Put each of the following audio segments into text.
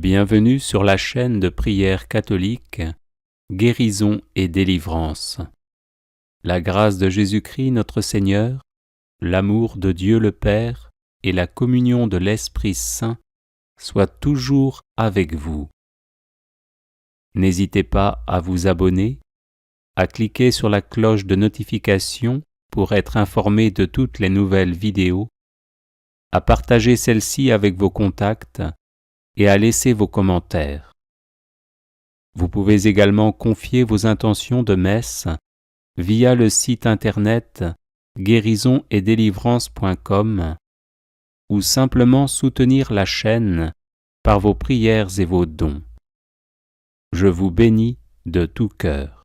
Bienvenue sur la chaîne de prière catholique Guérison et délivrance. La grâce de Jésus-Christ notre Seigneur, l'amour de Dieu le Père et la communion de l'Esprit Saint soient toujours avec vous. N'hésitez pas à vous abonner, à cliquer sur la cloche de notification pour être informé de toutes les nouvelles vidéos, à partager celle-ci avec vos contacts et à laisser vos commentaires. Vous pouvez également confier vos intentions de messe via le site internet guérisonetdélivrance.com ou simplement soutenir la chaîne par vos prières et vos dons. Je vous bénis de tout cœur.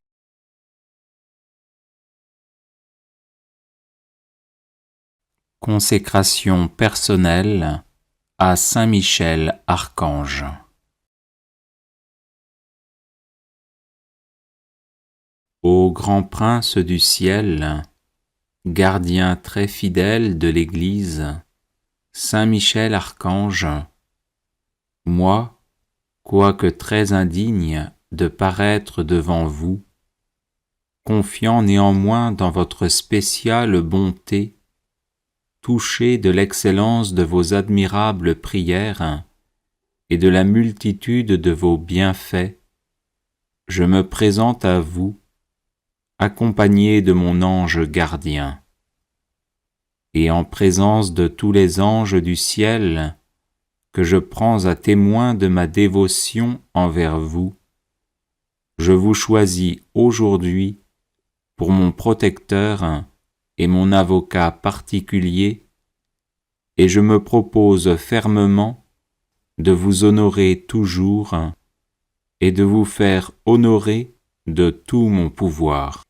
Consécration personnelle à Saint Michel Archange. Ô grand prince du ciel, gardien très fidèle de l'Église, Saint Michel Archange, moi, quoique très indigne de paraître devant vous, confiant néanmoins dans votre spéciale bonté, touché de l'excellence de vos admirables prières et de la multitude de vos bienfaits, je me présente à vous, accompagné de mon ange gardien. Et en présence de tous les anges du ciel, que je prends à témoin de ma dévotion envers vous, je vous choisis aujourd'hui pour mon protecteur et mon avocat particulier, et je me propose fermement de vous honorer toujours et de vous faire honorer de tout mon pouvoir.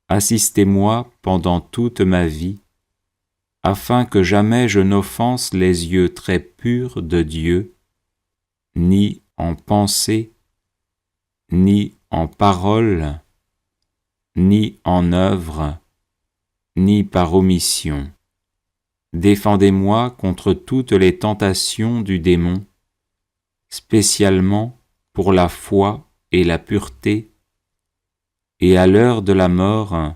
Assistez-moi pendant toute ma vie, afin que jamais je n'offense les yeux très purs de Dieu, ni en pensée, ni en parole, ni en œuvre, ni par omission. Défendez-moi contre toutes les tentations du démon, spécialement pour la foi et la pureté, et à l'heure de la mort,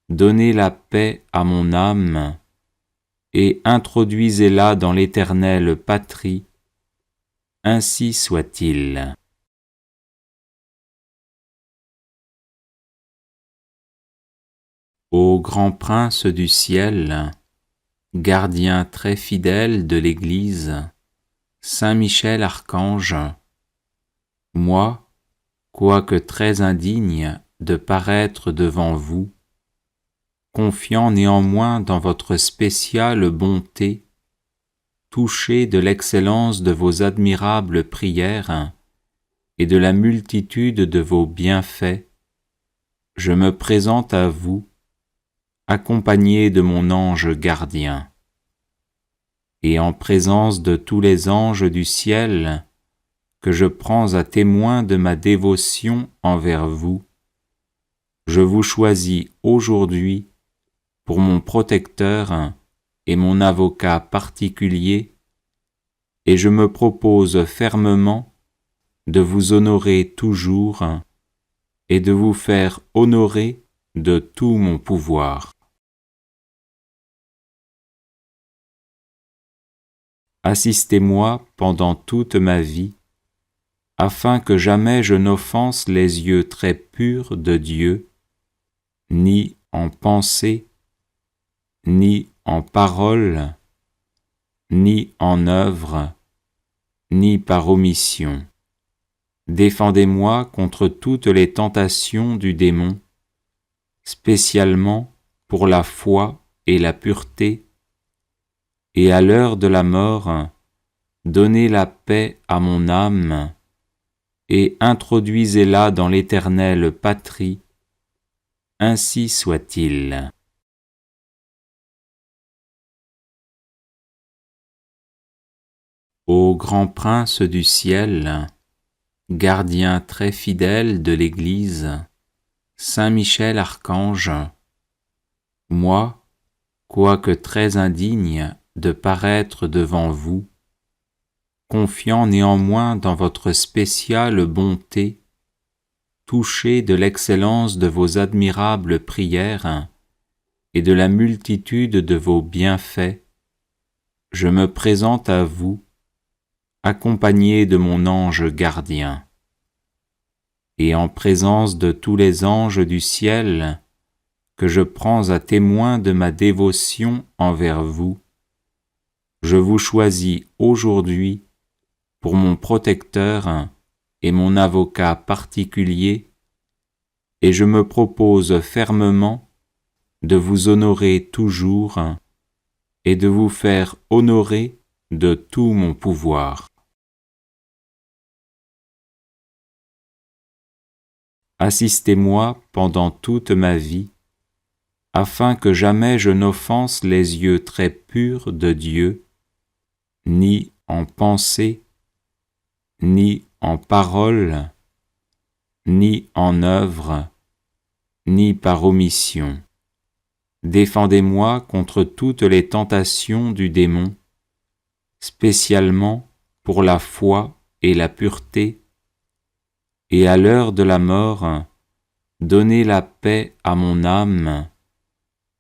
donnez la paix à mon âme, et introduisez-la dans l'éternelle patrie, ainsi soit-il. Ô grand prince du ciel, gardien très fidèle de l'Église, Saint Michel Archange, moi, quoique très indigne de paraître devant vous, confiant néanmoins dans votre spéciale bonté, touché de l'excellence de vos admirables prières et de la multitude de vos bienfaits, je me présente à vous, accompagné de mon ange gardien. Et en présence de tous les anges du ciel, que je prends à témoin de ma dévotion envers vous, je vous choisis aujourd'hui pour mon protecteur et mon avocat particulier, et je me propose fermement de vous honorer toujours et de vous faire honorer de tout mon pouvoir. Assistez-moi pendant toute ma vie, afin que jamais je n'offense les yeux très purs de Dieu, ni en pensée, ni en parole, ni en œuvre, ni par omission. Défendez-moi contre toutes les tentations du démon, spécialement pour la foi et la pureté, et à l'heure de la mort, donnez la paix à mon âme, et introduisez-la dans l'éternelle patrie, ainsi soit-il. Ô grand prince du ciel, gardien très fidèle de l'Église, Saint Michel Archange, moi, quoique très indigne de paraître devant vous, confiant néanmoins dans votre spéciale bonté, touché de l'excellence de vos admirables prières et de la multitude de vos bienfaits, je me présente à vous, accompagné de mon ange gardien. Et en présence de tous les anges du ciel, que je prends à témoin de ma dévotion envers vous, je vous choisis aujourd'hui pour mon protecteur et mon avocat particulier, et je me propose fermement de vous honorer toujours et de vous faire honorer de tout mon pouvoir. Assistez-moi pendant toute ma vie, afin que jamais je n'offense les yeux très purs de Dieu, ni en pensée, ni en parole, ni en œuvre, ni par omission. Défendez-moi contre toutes les tentations du démon, spécialement pour la foi et la pureté, et à l'heure de la mort, donnez la paix à mon âme,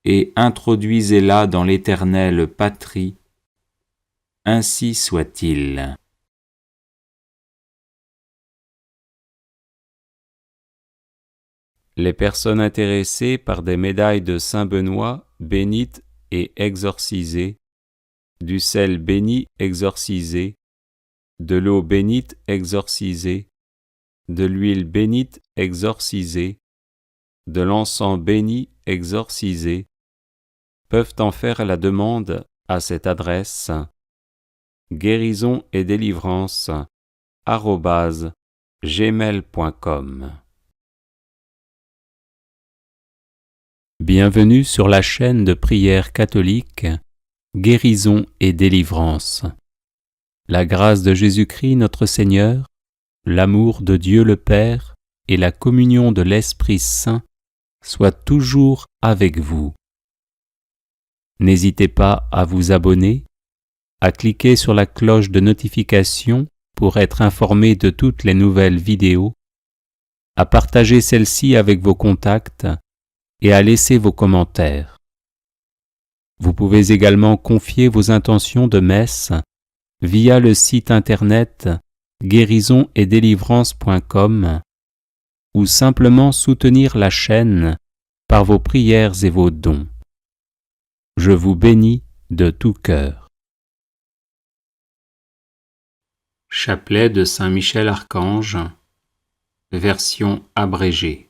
et introduisez-la dans l'éternelle patrie, ainsi soit-il. Les personnes intéressées par des médailles de Saint Benoît bénites et exorcisées, du sel béni exorcisé, de l'eau bénite exorcisée, de l'huile bénite exorcisée, de l'encens béni exorcisé, peuvent en faire la demande à cette adresse guérisonetdélivrance@gmail.com. Bienvenue sur la chaîne de prière catholique Guérison et délivrance. La grâce de Jésus-Christ notre Seigneur, l'amour de Dieu le Père et la communion de l'Esprit Saint soient toujours avec vous. N'hésitez pas à vous abonner, à cliquer sur la cloche de notification pour être informé de toutes les nouvelles vidéos, à partager celle-ci avec vos contacts et à laisser vos commentaires. Vous pouvez également confier vos intentions de messe via le site internet guérisonetdélivrance.com ou simplement soutenir la chaîne par vos prières et vos dons. Je vous bénis de tout cœur. Chapelet de Saint Michel Archange, version abrégée.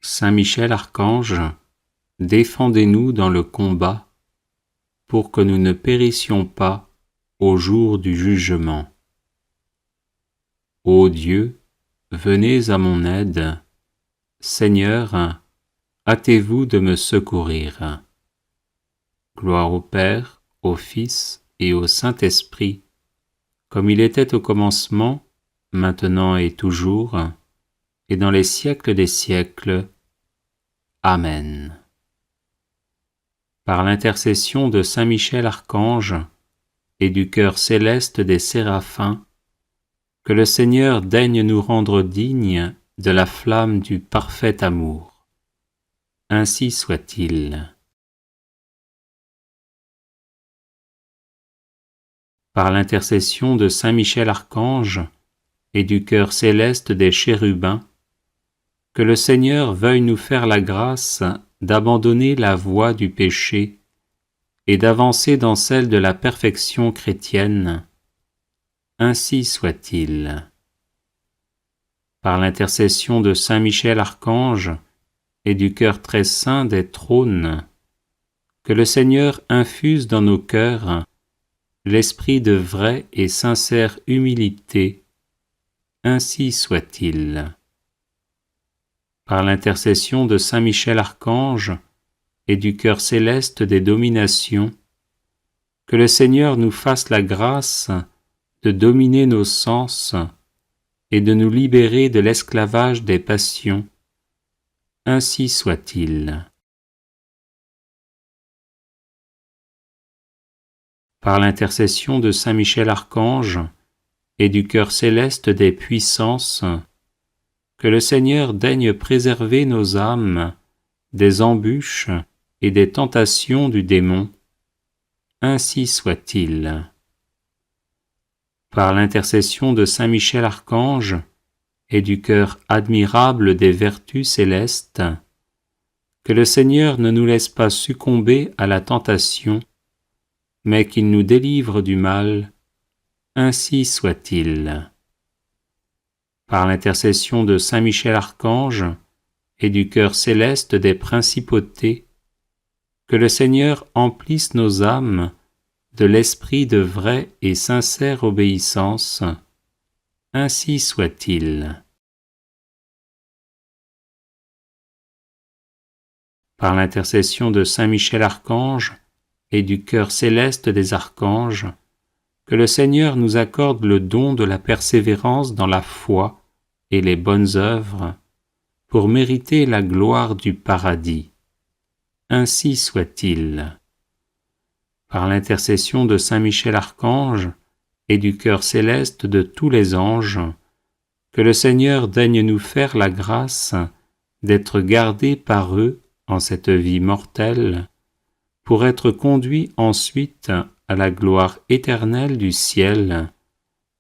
Saint Michel Archange, défendez-nous dans le combat, pour que nous ne périssions pas au jour du jugement. Ô Dieu, venez à mon aide. Seigneur, hâtez-vous de me secourir. Gloire au Père, au Fils et au Saint-Esprit, comme il était au commencement, maintenant et toujours, et dans les siècles des siècles. Amen. Par l'intercession de Saint Michel Archange et du cœur céleste des séraphins, que le Seigneur daigne nous rendre dignes de la flamme du parfait amour. Ainsi soit-il. Par l'intercession de Saint Michel Archange et du cœur céleste des chérubins, que le Seigneur veuille nous faire la grâce d'abandonner la voie du péché et d'avancer dans celle de la perfection chrétienne. Ainsi soit-il. Par l'intercession de Saint Michel Archange et du cœur très saint des trônes, que le Seigneur infuse dans nos cœurs l'esprit de vraie et sincère humilité. Ainsi soit-il. Par l'intercession de Saint Michel Archange et du cœur céleste des dominations, que le Seigneur nous fasse la grâce de dominer nos sens et de nous libérer de l'esclavage des passions. Ainsi soit-il. Par l'intercession de saint Michel Archange et du cœur céleste des puissances, que le Seigneur daigne préserver nos âmes des embûches et des tentations du démon. Ainsi soit-il. Par l'intercession de saint Michel Archange et du cœur admirable des vertus célestes, que le Seigneur ne nous laisse pas succomber à la tentation, mais qu'il nous délivre du mal. Ainsi soit-il. Par l'intercession de saint Michel Archange et du cœur céleste des principautés, que le Seigneur emplisse nos âmes de l'esprit de vraie et sincère obéissance. Ainsi soit-il. Par l'intercession de saint Michel Archange et du cœur céleste des archanges, que le Seigneur nous accorde le don de la persévérance dans la foi et les bonnes œuvres, pour mériter la gloire du paradis. Ainsi soit-il. Par l'intercession de saint Michel Archange et du cœur céleste de tous les anges, que le Seigneur daigne nous faire la grâce d'être gardés par eux en cette vie mortelle, pour être conduits ensuite à la gloire éternelle du ciel.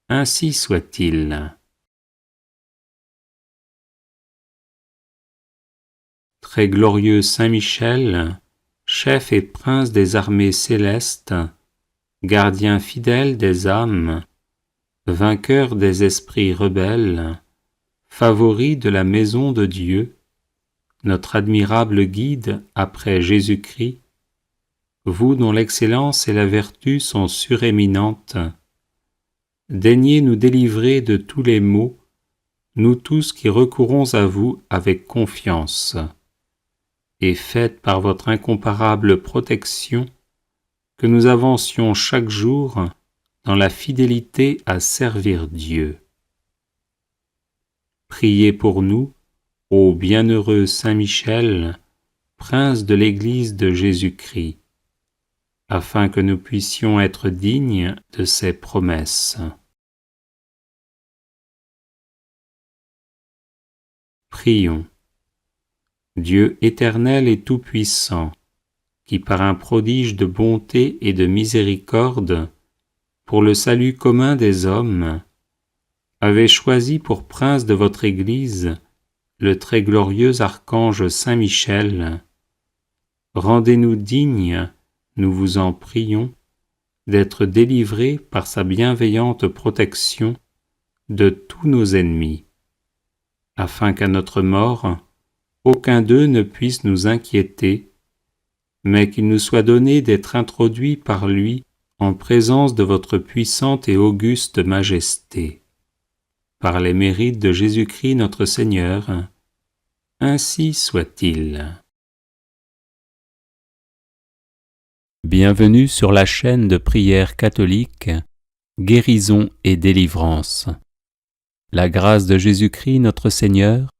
Ainsi soit-il. Très glorieux Saint Michel, chef et prince des armées célestes, gardien fidèle des âmes, vainqueur des esprits rebelles, favori de la maison de Dieu, notre admirable guide après Jésus-Christ, vous dont l'excellence et la vertu sont suréminentes, daignez nous délivrer de tous les maux, nous tous qui recourons à vous avec confiance, et faites par votre incomparable protection que nous avancions chaque jour dans la fidélité à servir Dieu. Priez pour nous, ô bienheureux Saint Michel, prince de l'Église de Jésus-Christ, afin que nous puissions être dignes de ses promesses. Prions. Dieu éternel et tout-puissant, qui par un prodige de bonté et de miséricorde, pour le salut commun des hommes, avez choisi pour prince de votre Église le très glorieux archange Saint Michel, rendez-nous dignes, nous vous en prions, d'être délivrés par sa bienveillante protection de tous nos ennemis, afin qu'à notre mort, aucun d'eux ne puisse nous inquiéter, mais qu'il nous soit donné d'être introduits par lui en présence de votre puissante et auguste majesté. Par les mérites de Jésus-Christ notre Seigneur, ainsi soit-il. Bienvenue sur la chaîne de prière catholique, Guérison et délivrance. La grâce de Jésus-Christ notre Seigneur,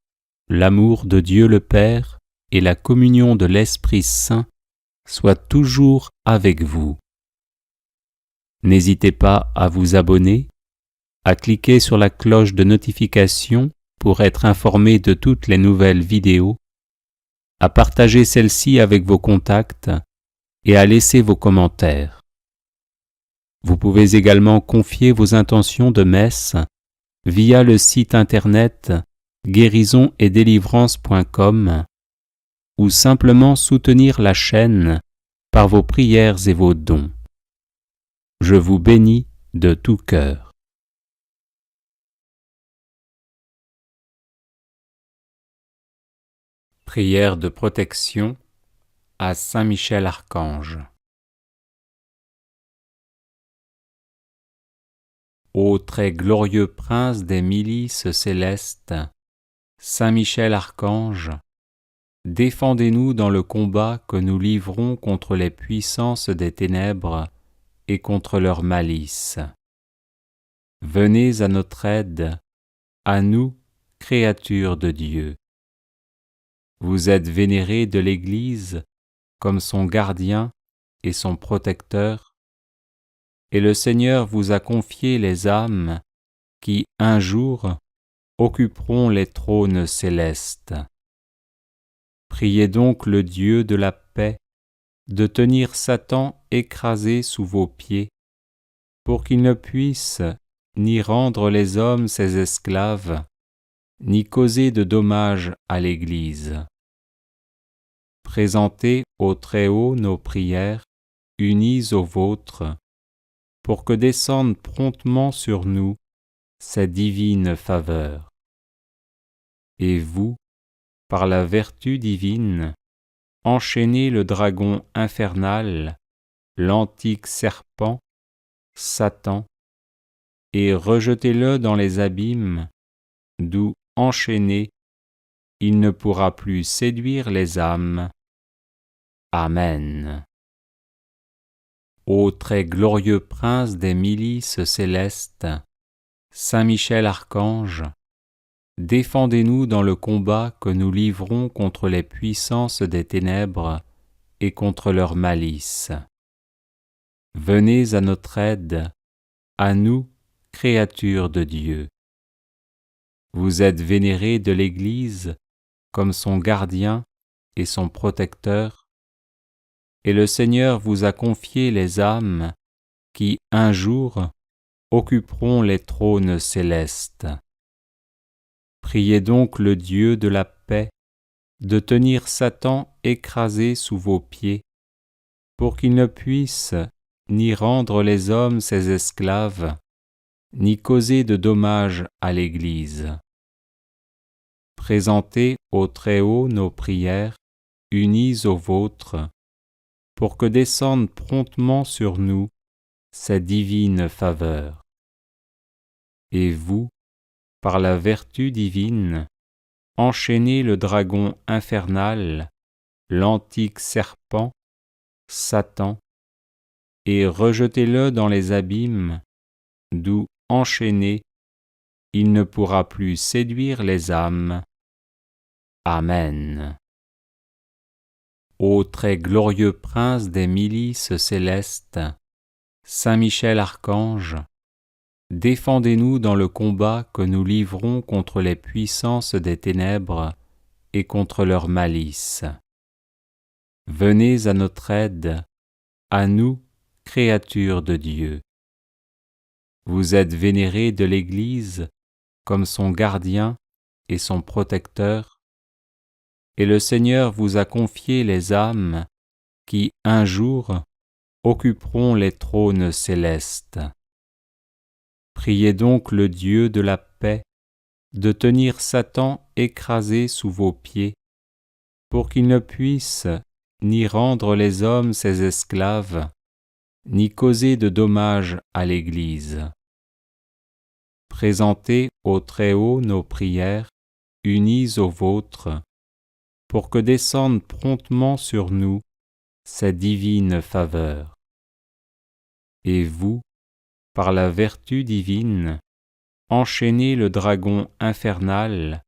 l'amour de Dieu le Père et la communion de l'Esprit Saint soient toujours avec vous. N'hésitez pas à vous abonner, à cliquer sur la cloche de notification pour être informé de toutes les nouvelles vidéos, à partager celle-ci avec vos contacts et à laisser vos commentaires. Vous pouvez également confier vos intentions de messe via le site internet guérisonetdélivrance.com ou simplement soutenir la chaîne par vos prières et vos dons. Je vous bénis de tout cœur. Prière de protection à Saint Michel Archange. Ô très glorieux prince des milices célestes, Saint Michel Archange, défendez-nous dans le combat que nous livrons contre les puissances des ténèbres et contre leur malice. Venez à notre aide, à nous, créatures de Dieu. Vous êtes vénéré de l'Église comme son gardien et son protecteur, et le Seigneur vous a confié les âmes qui, un jour, occuperont les trônes célestes. Priez donc le Dieu de la paix de tenir Satan écrasé sous vos pieds, pour qu'il ne puisse ni rendre les hommes ses esclaves, ni causer de dommages à l'Église. Présentez au Très-Haut nos prières, unies aux vôtres, pour que descende promptement sur nous sa divine faveur. Et vous, par la vertu divine, enchaînez le dragon infernal, l'antique serpent, Satan, et rejetez-le dans les abîmes, d'où, enchaîné, il ne pourra plus séduire les âmes. Amen. Ô très glorieux prince des milices célestes, Saint Michel Archange, défendez-nous dans le combat que nous livrons contre les puissances des ténèbres et contre leur malice. Venez à notre aide, à nous, créatures de Dieu. Vous êtes vénérés de l'Église comme son gardien et son protecteur, et le Seigneur vous a confié les âmes qui, un jour, occuperont les trônes célestes. Priez donc le Dieu de la paix de tenir Satan écrasé sous vos pieds, pour qu'il ne puisse ni rendre les hommes ses esclaves, ni causer de dommages à l'Église. Présentez au Très-Haut nos prières, unies aux vôtres, pour que descende promptement sur nous sa divine faveur. Et vous, par la vertu divine, enchaînez le dragon infernal, l'antique serpent, Satan, et rejetez-le dans les abîmes, d'où, enchaîné, il ne pourra plus séduire les âmes. Amen. Ô très glorieux prince des milices célestes, Saint Michel Archange, défendez-nous dans le combat que nous livrons contre les puissances des ténèbres et contre leur malice. Venez à notre aide, à nous, créatures de Dieu. Vous êtes vénérés de l'Église comme son gardien et son protecteur, et le Seigneur vous a confié les âmes qui, un jour, occuperont les trônes célestes. Priez donc le Dieu de la paix de tenir Satan écrasé sous vos pieds, pour qu'il ne puisse ni rendre les hommes ses esclaves, ni causer de dommages à l'Église. Présentez au Très-Haut nos prières, unies aux vôtres, pour que descende promptement sur nous sa divine faveur. Et vous, par la vertu divine, enchaînez le dragon infernal,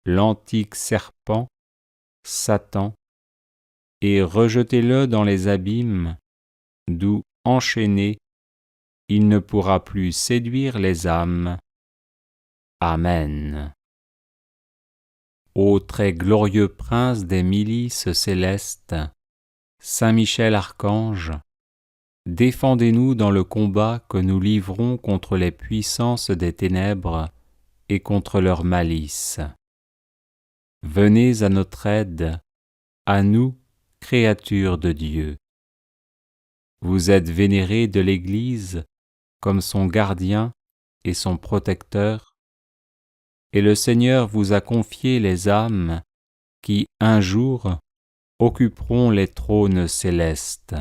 l'antique serpent, Satan, et rejetez-le dans les abîmes, d'où, enchaîné, il ne pourra plus séduire les âmes. Amen. Ô très glorieux prince des milices célestes, Saint Michel Archange, défendez-nous dans le combat que nous livrons contre les puissances des ténèbres et contre leur malice. Venez à notre aide, à nous, créatures de Dieu. Vous êtes vénérés de l'Église comme son gardien et son protecteur, et le Seigneur vous a confié les âmes qui, un jour, occuperont les trônes célestes.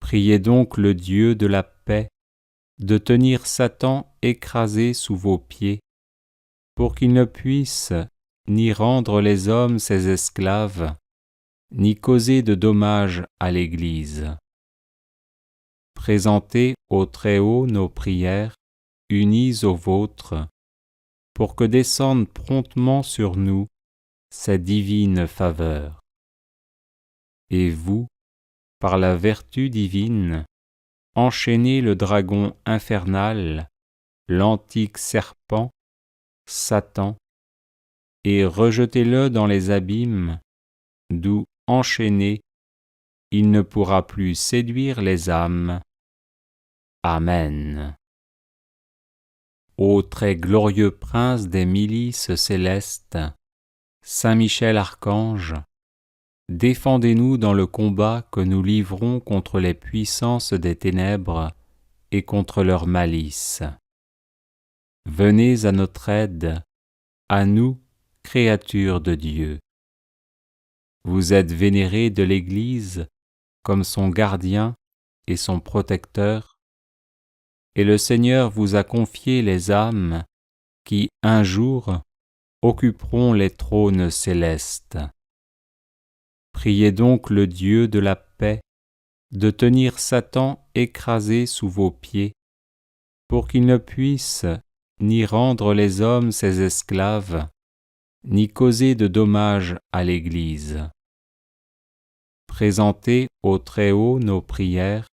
Priez donc le Dieu de la paix de tenir Satan écrasé sous vos pieds, pour qu'il ne puisse ni rendre les hommes ses esclaves, ni causer de dommages à l'Église. Présentez au Très-Haut nos prières, unies aux vôtres, pour que descende promptement sur nous sa divine faveur. Et vous, par la vertu divine, enchaînez le dragon infernal, l'antique serpent, Satan, et rejetez-le dans les abîmes, d'où, enchaîné, il ne pourra plus séduire les âmes. Amen. Ô très glorieux prince des milices célestes, Saint Michel Archange, défendez-nous dans le combat que nous livrons contre les puissances des ténèbres et contre leur malice. Venez à notre aide, à nous, créatures de Dieu. Vous êtes vénérés de l'Église comme son gardien et son protecteur, et le Seigneur vous a confié les âmes qui, un jour, occuperont les trônes célestes. Priez donc le Dieu de la paix de tenir Satan écrasé sous vos pieds, pour qu'il ne puisse ni rendre les hommes ses esclaves, ni causer de dommages à l'Église. Présentez au Très-Haut nos prières,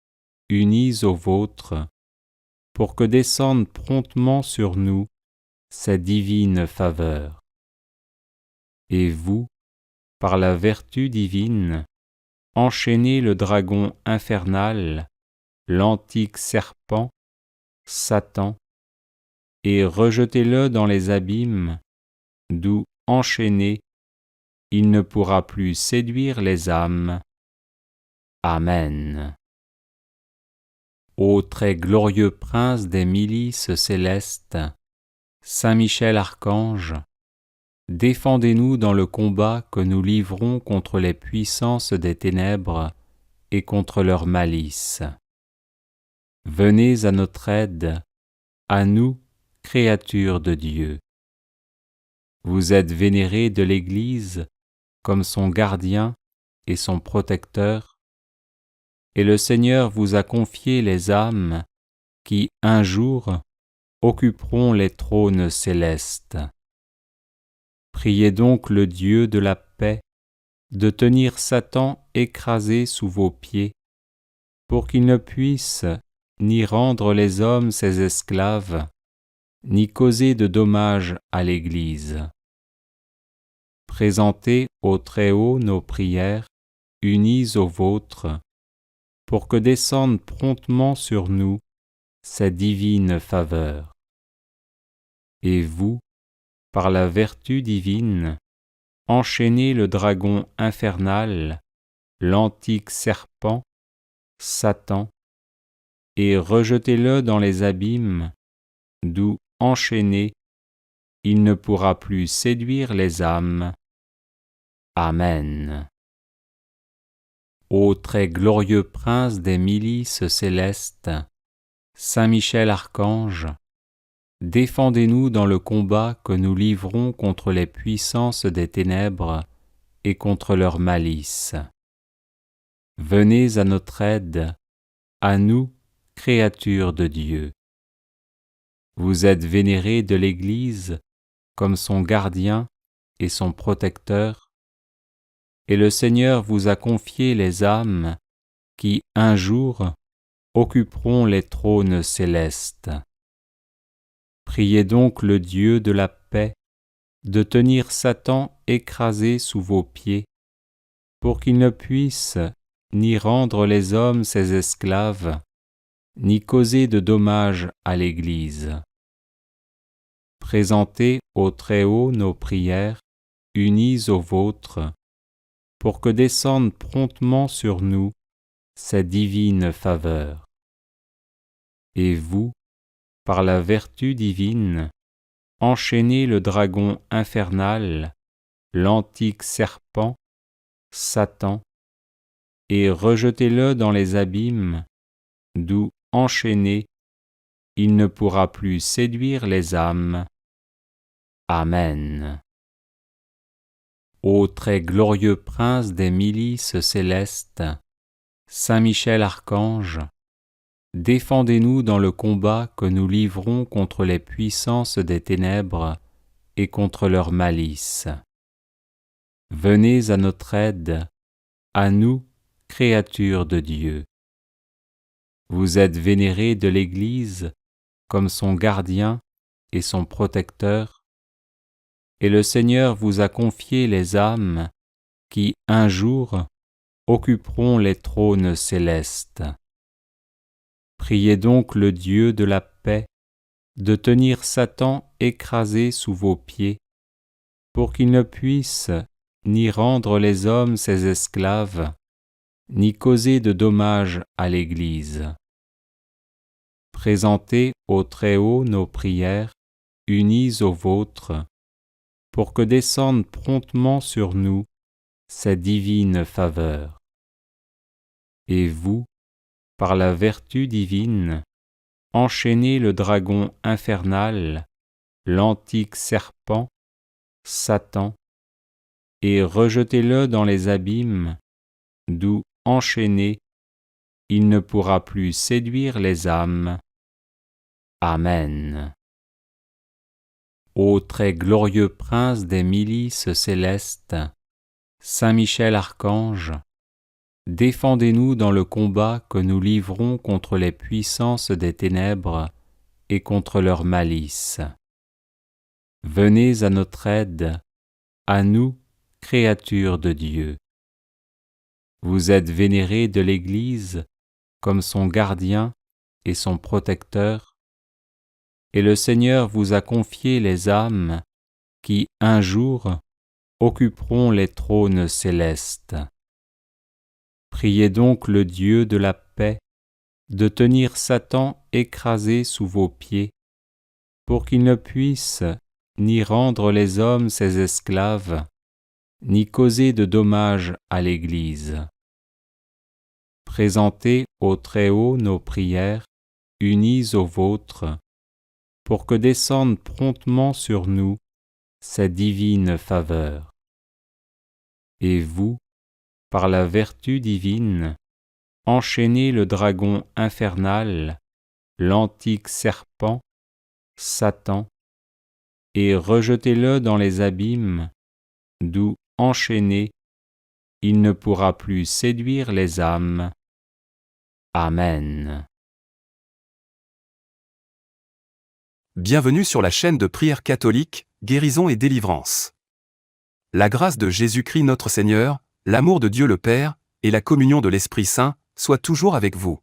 unies aux vôtres, pour que descende promptement sur nous sa divine faveur. Et vous, par la vertu divine, enchaînez le dragon infernal, l'antique serpent, Satan, et rejetez-le dans les abîmes, d'où, enchaîné, il ne pourra plus séduire les âmes. Amen. Ô très glorieux prince des milices célestes, Saint Michel Archange, défendez-nous dans le combat que nous livrons contre les puissances des ténèbres et contre leur malice. Venez à notre aide, à nous, créatures de Dieu. Vous êtes vénérés de l'Église comme son gardien et son protecteur, et le Seigneur vous a confié les âmes qui, un jour, occuperont les trônes célestes. Priez donc le Dieu de la paix de tenir Satan écrasé sous vos pieds, pour qu'il ne puisse ni rendre les hommes ses esclaves, ni causer de dommages à l'Église. Présentez au Très-Haut nos prières, unies aux vôtres, pour que descende promptement sur nous sa divine faveur. Et vous, par la vertu divine, enchaînez le dragon infernal, l'antique serpent, Satan, et rejetez-le dans les abîmes, d'où, enchaîné, il ne pourra plus séduire les âmes. Amen. Ô très glorieux prince des milices célestes, Saint Michel Archange, défendez-nous dans le combat que nous livrons contre les puissances des ténèbres et contre leur malice. Venez à notre aide, à nous, créatures de Dieu. Vous êtes vénérés de l'Église comme son gardien et son protecteur, et le Seigneur vous a confié les âmes qui, un jour, occuperont les trônes célestes. Priez donc le Dieu de la paix de tenir Satan écrasé sous vos pieds, pour qu'il ne puisse ni rendre les hommes ses esclaves, ni causer de dommages à l'Église. Présentez au Très-Haut nos prières, unies aux vôtres, pour que descende promptement sur nous sa divine faveur. Et vous, par la vertu divine, enchaînez le dragon infernal, l'antique serpent, Satan, et rejetez-le dans les abîmes, d'où, enchaîné, il ne pourra plus séduire les âmes. Amen. Ô très glorieux prince des milices célestes, Saint Michel Archange, défendez-nous dans le combat que nous livrons contre les puissances des ténèbres et contre leur malice. Venez à notre aide, à nous, créatures de Dieu. Vous êtes vénérés de l'Église comme son gardien et son protecteur, et le Seigneur vous a confié les âmes qui, un jour, occuperont les trônes célestes. Priez donc le Dieu de la paix de tenir Satan écrasé sous vos pieds, pour qu'il ne puisse ni rendre les hommes ses esclaves, ni causer de dommages à l'Église. Présentez au Très-Haut nos prières, unies aux vôtres, pour que descende promptement sur nous sa divine faveur. Et vous, par la vertu divine, enchaînez le dragon infernal, l'antique serpent, Satan, et rejetez-le dans les abîmes, d'où, enchaîné, il ne pourra plus séduire les âmes. Amen. Ô très glorieux prince des milices célestes, Saint Michel Archange, défendez-nous dans le combat que nous livrons contre les puissances des ténèbres et contre leur malice. Venez à notre aide, à nous, créatures de Dieu. Vous êtes vénérés de l'Église comme son gardien et son protecteur, et le Seigneur vous a confié les âmes qui, un jour, occuperont les trônes célestes. Priez donc le Dieu de la paix de tenir Satan écrasé sous vos pieds, pour qu'il ne puisse ni rendre les hommes ses esclaves, ni causer de dommages à l'Église. Présentez au Très-Haut nos prières, unies aux vôtres, pour que descende promptement sur nous sa divine faveur. Et vous, par la vertu divine, enchaînez le dragon infernal, l'antique serpent, Satan, et rejetez-le dans les abîmes, d'où, enchaîné, il ne pourra plus séduire les âmes. Amen. Bienvenue sur la chaîne de prière catholique, Guérison et Délivrance. La grâce de Jésus-Christ notre Seigneur, l'amour de Dieu le Père, et la communion de l'Esprit Saint, soient toujours avec vous.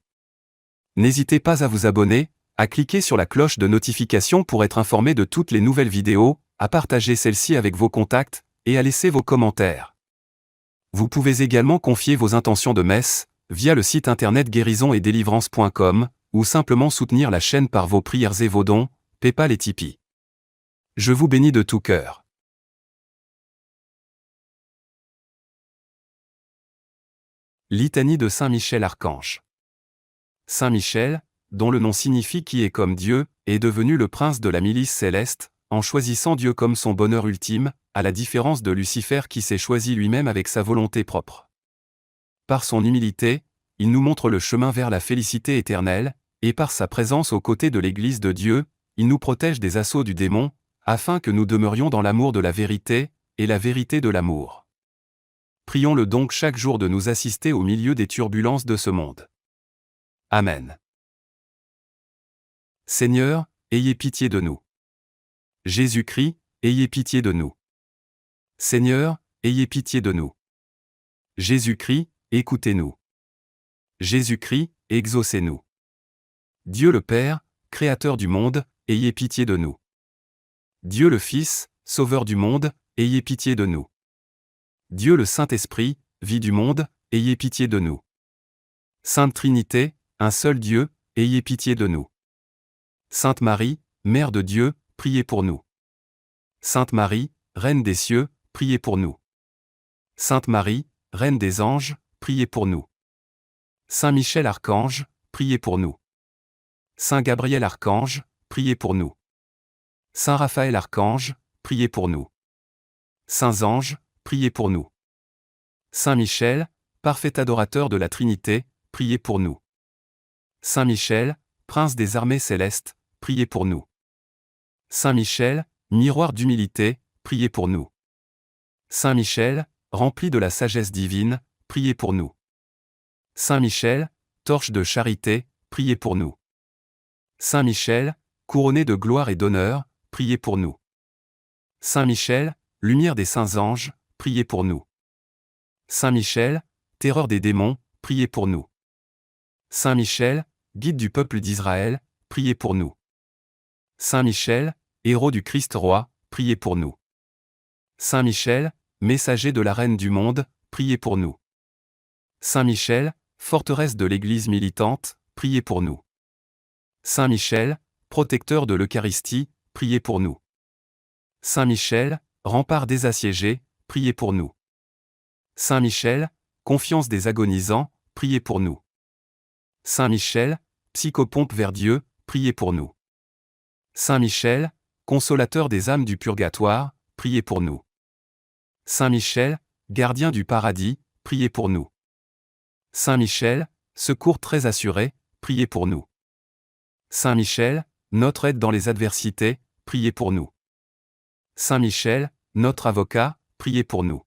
N'hésitez pas à vous abonner, à cliquer sur la cloche de notification pour être informé de toutes les nouvelles vidéos, à partager celles-ci avec vos contacts, et à laisser vos commentaires. Vous pouvez également confier vos intentions de messe, via le site internet guérisonetdélivrance.com, ou simplement soutenir la chaîne par vos prières et vos dons, PayPal et Tipeee. Je vous bénis de tout cœur. Litanie de Saint Michel Archange. Saint Michel, dont le nom signifie qui est comme Dieu, est devenu le prince de la milice céleste, en choisissant Dieu comme son bonheur ultime, à la différence de Lucifer qui s'est choisi lui-même avec sa volonté propre. Par son humilité, il nous montre le chemin vers la félicité éternelle, et par sa présence aux côtés de l'Église de Dieu, il nous protège des assauts du démon, afin que nous demeurions dans l'amour de la vérité, et la vérité de l'amour. Prions-le donc chaque jour de nous assister au milieu des turbulences de ce monde. Amen. Seigneur, ayez pitié de nous. Jésus-Christ, ayez pitié de nous. Seigneur, ayez pitié de nous. Jésus-Christ, écoutez-nous. Jésus-Christ, exaucez-nous. Dieu le Père, Créateur du monde, ayez pitié de nous. Dieu le Fils, Sauveur du monde, ayez pitié de nous. Dieu le Saint-Esprit, vie du monde, ayez pitié de nous. Sainte Trinité, un seul Dieu, ayez pitié de nous. Sainte Marie, Mère de Dieu, priez pour nous. Sainte Marie, Reine des cieux, priez pour nous. Sainte Marie, Reine des anges, priez pour nous. Saint Michel Archange, priez pour nous. Saint Gabriel Archange, priez pour nous. Saint Raphaël Archange, priez pour nous. Saints anges, priez pour nous. Saint Michel, parfait adorateur de la Trinité, priez pour nous. Saint Michel, prince des armées célestes, priez pour nous. Saint Michel, miroir d'humilité, priez pour nous. Saint Michel, rempli de la sagesse divine, priez pour nous. Saint Michel, torche de charité, priez pour nous. Saint Michel, couronné de gloire et d'honneur, priez pour nous. Saint Michel, lumière des saints anges, priez pour nous. Saint Michel, terreur des démons, priez pour nous. Saint Michel, guide du peuple d'Israël, priez pour nous. Saint Michel, héros du Christ roi, priez pour nous. Saint Michel, messager de la Reine du monde, priez pour nous. Saint Michel, forteresse de l'Église militante, priez pour nous. Saint Michel, protecteur de l'Eucharistie, priez pour nous. Saint Michel, rempart des assiégés, priez pour nous. Saint Michel, confiance des agonisants, priez pour nous. Saint Michel, psychopompe vers Dieu, priez pour nous. Saint Michel, consolateur des âmes du purgatoire, priez pour nous. Saint Michel, gardien du paradis, priez pour nous. Saint Michel, secours très assuré, priez pour nous. Saint Michel, notre aide dans les adversités, priez pour nous. Saint Michel, notre avocat, priez pour nous.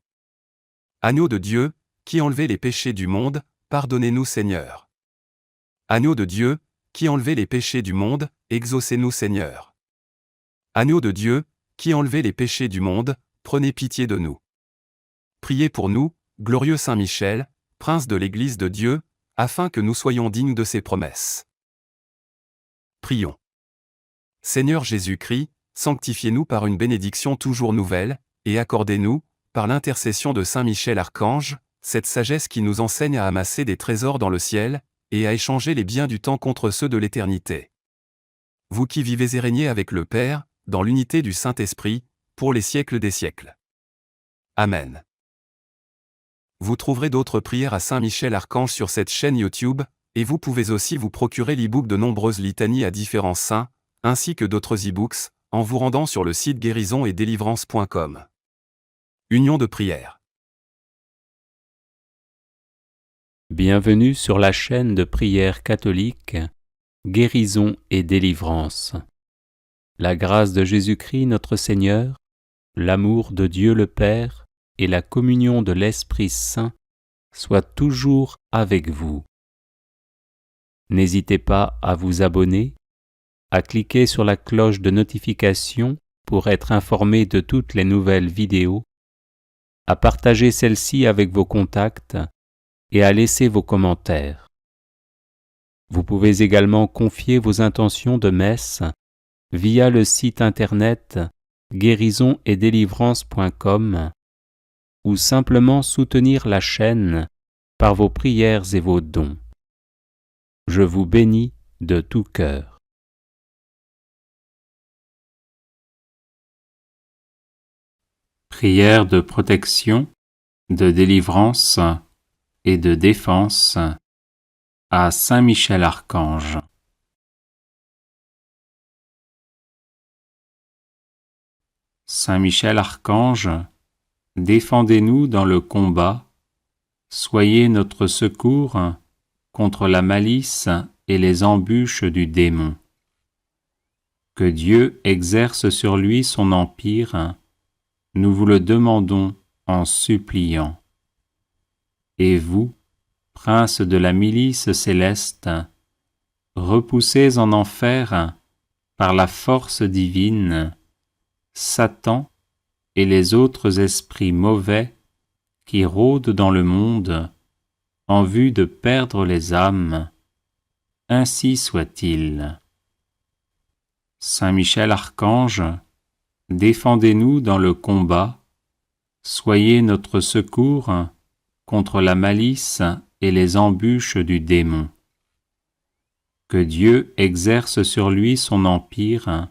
Agneau de Dieu, qui enlevez les péchés du monde, pardonnez-nous Seigneur. Agneau de Dieu, qui enlevez les péchés du monde, exaucez-nous Seigneur. Agneau de Dieu, qui enlevez les péchés du monde, prenez pitié de nous. Priez pour nous, glorieux Saint Michel, prince de l'Église de Dieu, afin que nous soyons dignes de ses promesses. Prions. Seigneur Jésus-Christ, sanctifiez-nous par une bénédiction toujours nouvelle, et accordez-nous, par l'intercession de Saint Michel Archange, cette sagesse qui nous enseigne à amasser des trésors dans le ciel, et à échanger les biens du temps contre ceux de l'éternité. Vous qui vivez et régnez avec le Père, dans l'unité du Saint-Esprit, pour les siècles des siècles. Amen. Vous trouverez d'autres prières à Saint Michel Archange sur cette chaîne YouTube, et vous pouvez aussi vous procurer l'e-book de nombreuses litanies à différents saints, ainsi que d'autres e-books, en vous rendant sur le site guérisonetdélivrance.com. Union de prière. Bienvenue sur la chaîne de prière catholique Guérison et délivrance. La grâce de Jésus-Christ notre Seigneur, l'amour de Dieu le Père et la communion de l'Esprit Saint soient toujours avec vous. N'hésitez pas à vous abonner, à cliquer sur la cloche de notification pour être informé de toutes les nouvelles vidéos, à partager celle-ci avec vos contacts et à laisser vos commentaires. Vous pouvez également confier vos intentions de messe via le site internet guérisonetdélivrance.com ou simplement soutenir la chaîne par vos prières et vos dons. Je vous bénis de tout cœur. Prière de protection, de délivrance et de défense à Saint Michel Archange. Saint Michel Archange, défendez-nous dans le combat, soyez notre secours contre la malice et les embûches du démon. Que Dieu exerce sur lui son empire, nous vous le demandons en suppliant. Et vous, prince de la milice céleste, repoussez en enfer, par la force divine, Satan et les autres esprits mauvais qui rôdent dans le monde en vue de perdre les âmes. Ainsi soit-il. Saint Michel Archange, défendez-nous dans le combat, soyez notre secours contre la malice et les embûches du démon. Que Dieu exerce sur lui son empire,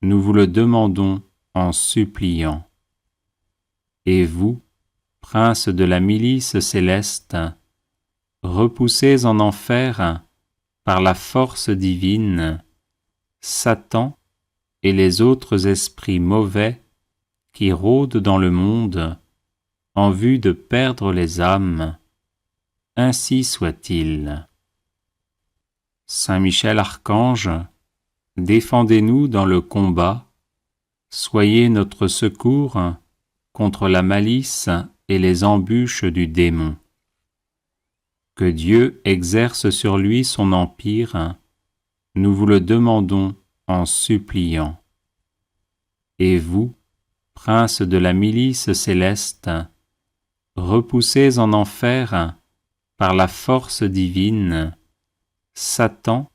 nous vous le demandons en suppliant. Et vous, prince de la milice céleste, repoussez en enfer, par la force divine, Satan et les autres esprits mauvais qui rôdent dans le monde en vue de perdre les âmes. Ainsi soit-il. Saint Michel Archange, défendez-nous dans le combat, soyez notre secours contre la malice et les embûches du démon. Que Dieu exerce sur lui son empire, nous vous le demandons en suppliant. Et vous, princes de la milice céleste, repoussés en enfer par la force divine, Satan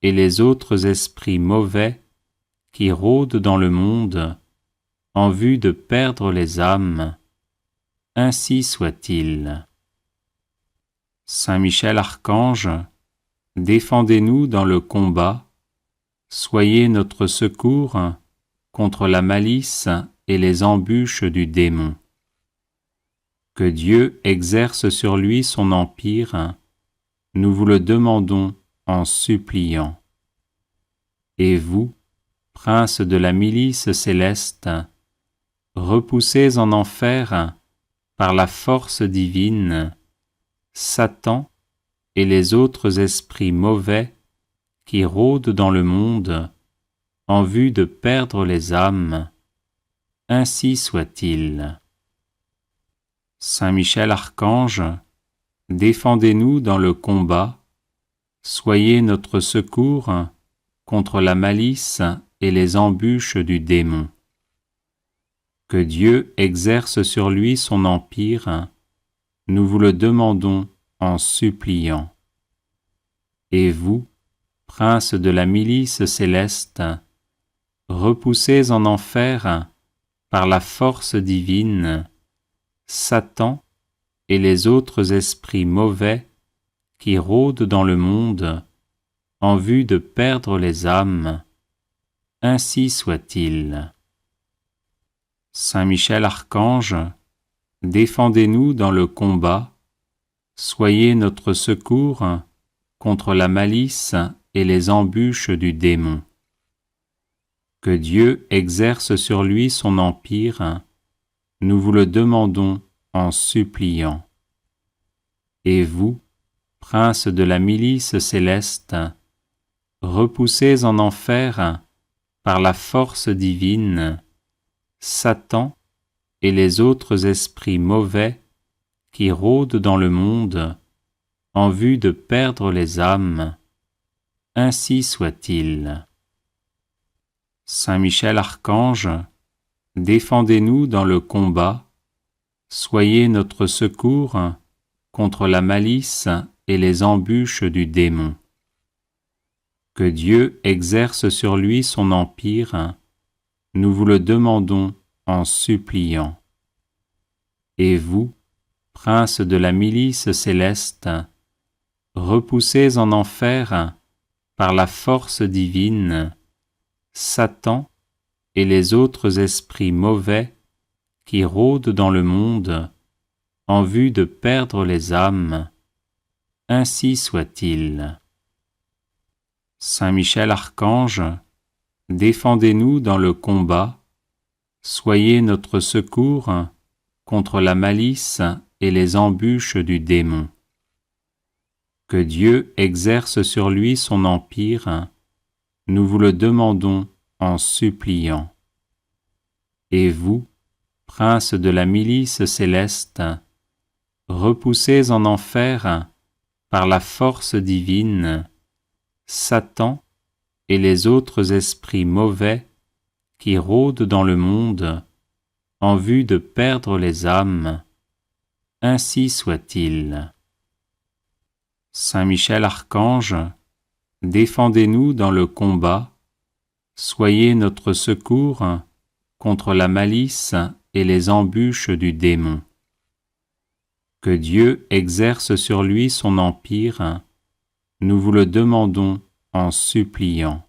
et les autres esprits mauvais qui rôdent dans le monde en vue de perdre les âmes, ainsi soit-il. Saint Michel Archange, défendez-nous dans le combat, soyez notre secours contre la malice et les embûches du démon. Que Dieu exerce sur lui son empire, nous vous le demandons en suppliant. Et vous, princes de la milice céleste, repoussés en enfer par la force divine, Satan et les autres esprits mauvais qui rôdent dans le monde en vue de perdre les âmes, ainsi soit-il. Saint Michel Archange, défendez-nous dans le combat, soyez notre secours contre la malice et les embûches du démon. Que Dieu exerce sur lui son empire, nous vous le demandons en suppliant. Et vous, princes de la milice céleste, repoussés en enfer par la force divine, Satan et les autres esprits mauvais qui rôdent dans le monde en vue de perdre les âmes, ainsi soit-il. Saint Michel Archange, défendez-nous dans le combat, soyez notre secours contre la malice et les embûches du démon. Que Dieu exerce sur lui son empire, nous vous le demandons en suppliant. Et vous, princes de la milice céleste, repoussés en enfer par la force divine, Satan et les autres esprits mauvais qui rôdent dans le monde en vue de perdre les âmes, ainsi soit-il. Saint Michel Archange, défendez-nous dans le combat, soyez notre secours contre la malice et les embûches du démon. Que Dieu exerce sur lui son empire, nous vous le demandons en suppliant. Et vous, princes de la milice céleste, repoussés en enfer par la force divine, Satan et les autres esprits mauvais qui rôdent dans le monde en vue de perdre les âmes, ainsi soit-il. Saint Michel Archange, défendez-nous dans le combat, soyez notre secours contre la malice et les embûches du démon. Que Dieu exerce sur lui son empire, nous vous le demandons en suppliant. Et vous, princes de la milice céleste, repoussés en enfer par la force divine, Satan et les autres esprits mauvais qui rôdent dans le monde en vue de perdre les âmes, ainsi soit-il. Saint Michel Archange, défendez-nous dans le combat, soyez notre secours contre la malice et les embûches du démon. Que Dieu exerce sur lui son empire, nous vous le demandons en suppliant.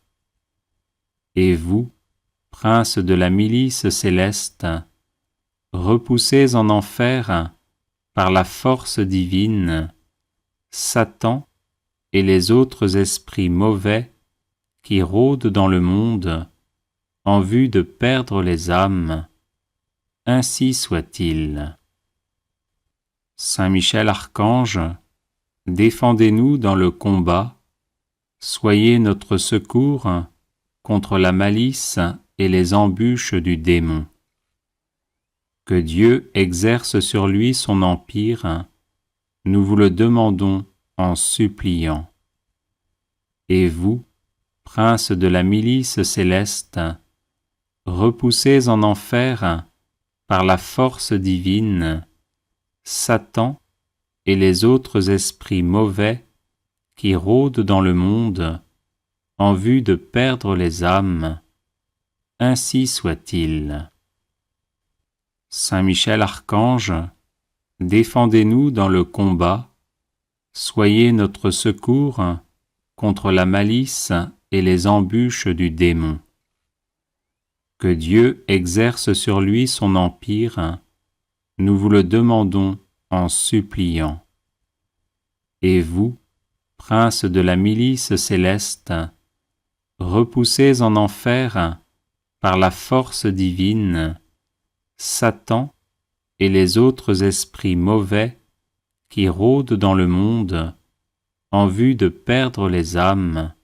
Et vous, princes de la milice céleste, repoussés en enfer par la force divine, Satan et les autres esprits mauvais qui rôdent dans le monde en vue de perdre les âmes, ainsi soit-il. Saint Michel Archange, défendez-nous dans le combat, soyez notre secours contre la malice et les embûches du démon. Que Dieu exerce sur lui son empire, nous vous le demandons en suppliant. Et vous, princes de la milice céleste, repoussés en enfer par la force divine, Satan et les autres esprits mauvais qui rôdent dans le monde en vue de perdre les âmes, ainsi soit-il. Saint Michel Archange, défendez-nous dans le combat, soyez notre secours contre la malice et les embûches du démon. Que Dieu exerce sur lui son empire, nous vous le demandons en suppliant. Et vous, princes de la milice céleste, repoussés en enfer par la force divine, Satan et les autres esprits mauvais qui rôdent dans le monde en vue de perdre les âmes,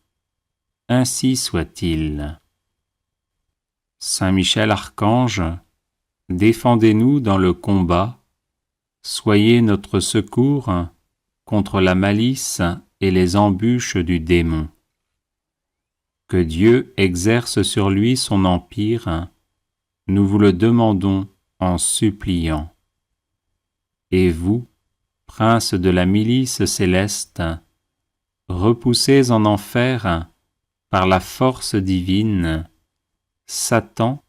ainsi soit-il. Saint Michel Archange, défendez-nous dans le combat, soyez notre secours contre la malice et les embûches du démon. Que Dieu exerce sur lui son empire, nous vous le demandons en suppliant. Et vous, princes de la milice céleste, repoussés en enfer par la force divine, Satan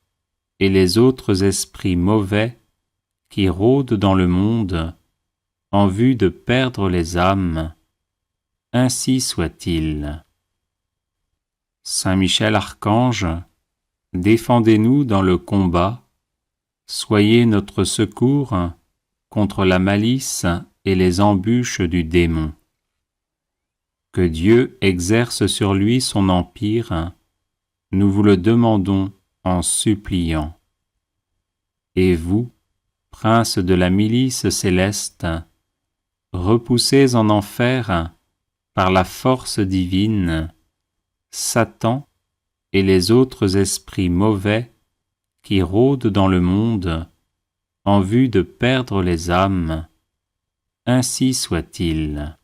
et les autres esprits mauvais qui rôdent dans le monde en vue de perdre les âmes, ainsi soit-il. Saint Michel Archange, défendez-nous dans le combat, soyez notre secours contre la malice et les embûches du démon. Que Dieu exerce sur lui son empire, nous vous le demandons en suppliant. Et vous, princes de la milice céleste, repoussés en enfer par la force divine, Satan et les autres esprits mauvais qui rôdent dans le monde en vue de perdre les âmes, ainsi soit-il.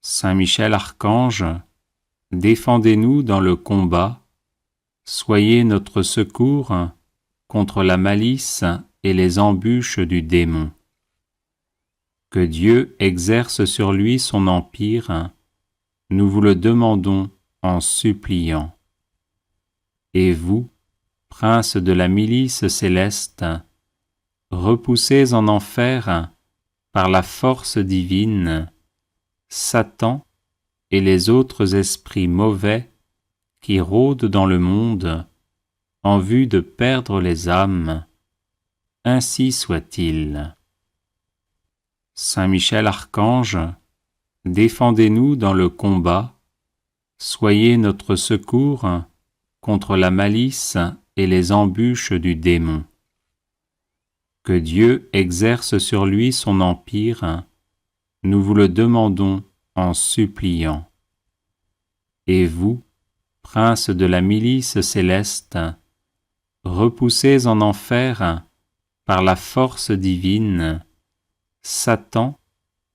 Saint Michel Archange, défendez-nous dans le combat, soyez notre secours contre la malice et les embûches du démon. Que Dieu exerce sur lui son empire, nous vous le demandons en suppliant. Et vous, princes de la milice céleste, repoussés en enfer par la force divine, Satan et les autres esprits mauvais qui rôdent dans le monde en vue de perdre les âmes, ainsi soit-il. Saint Michel Archange, défendez-nous dans le combat, soyez notre secours contre la malice et les embûches du démon. Que Dieu exerce sur lui son empire, nous vous le demandons en suppliant. Et vous, princes de la milice céleste, repoussés en enfer par la force divine, Satan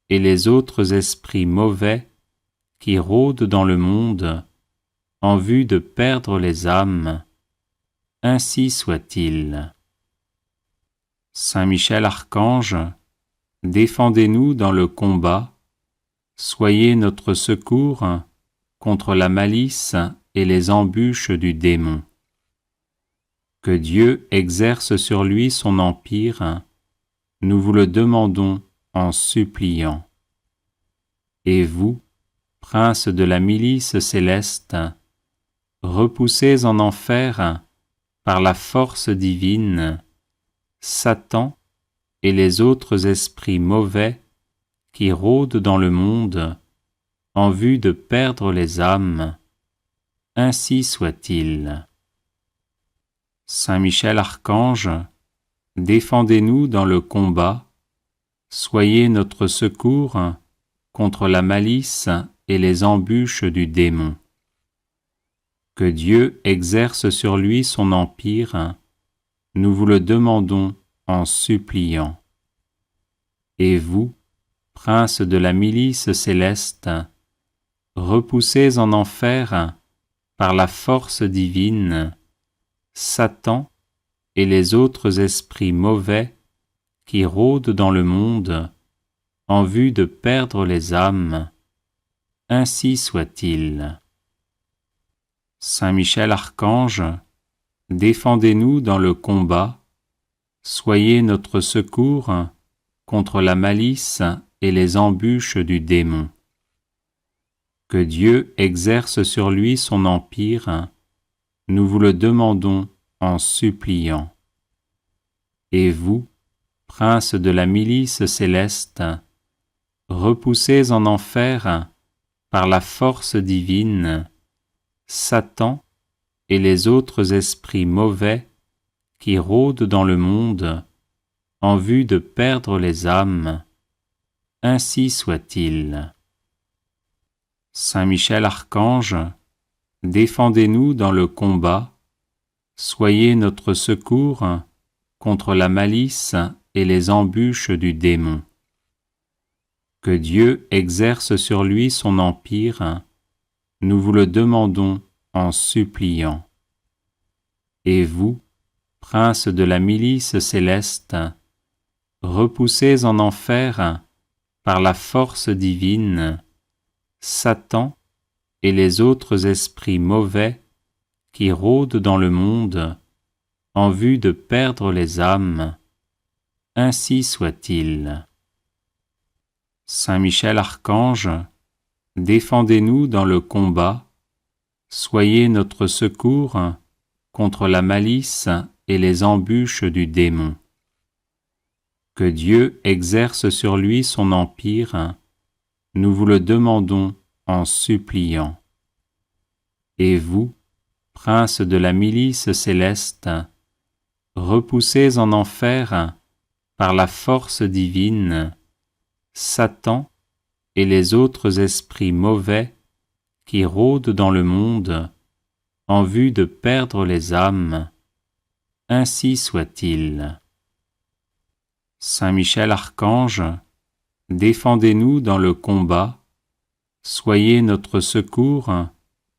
et les autres esprits mauvais qui rôdent dans le monde en vue de perdre les âmes, ainsi soit-il. Saint Michel Archange, défendez-nous dans le combat, soyez notre secours contre la malice et les embûches du démon. Que Dieu exerce sur lui son empire, nous vous le demandons en suppliant. Et vous, princes de la milice céleste, repoussés en enfer par la force divine, Satan et les autres esprits mauvais qui rôdent dans le monde en vue de perdre les âmes, ainsi soit-il. Saint Michel Archange, défendez-nous dans le combat, soyez notre secours contre la malice et les embûches du démon. Que Dieu exerce sur lui son empire, nous vous le demandons en suppliant. Et vous, princes de la milice céleste, repoussés en enfer par la force divine, Satan et les autres esprits mauvais qui rôdent dans le monde en vue de perdre les âmes, ainsi soit-il. Saint Michel Archange, défendez-nous dans le combat, soyez notre secours contre la malice et les embûches du démon. Que Dieu exerce sur lui son empire, nous vous le demandons en suppliant. Et vous, princes de la milice céleste, repoussés en enfer par la force divine, Satan et les autres esprits mauvais qui rôdent dans le monde en vue de perdre les âmes, ainsi soit-il. Saint Michel Archange, défendez-nous dans le combat, soyez notre secours contre la malice et les embûches du démon. Que Dieu exerce sur lui son empire, nous vous le demandons en suppliant. Et vous, princes de la milice céleste, repoussés en enfer par la force divine, Satan et les autres esprits mauvais qui rôdent dans le monde en vue de perdre les âmes, ainsi soit-il. Saint Michel Archange, défendez-nous dans le combat, soyez notre secours contre la malice et les embûches du démon. Que Dieu exerce sur lui son empire, nous vous le demandons en suppliant. Et vous, princes de la milice céleste, repoussés en enfer par la force divine, Satan et les autres esprits mauvais qui rôdent dans le monde en vue de perdre les âmes, ainsi soit-il. Saint Michel Archange, défendez-nous dans le combat, soyez notre secours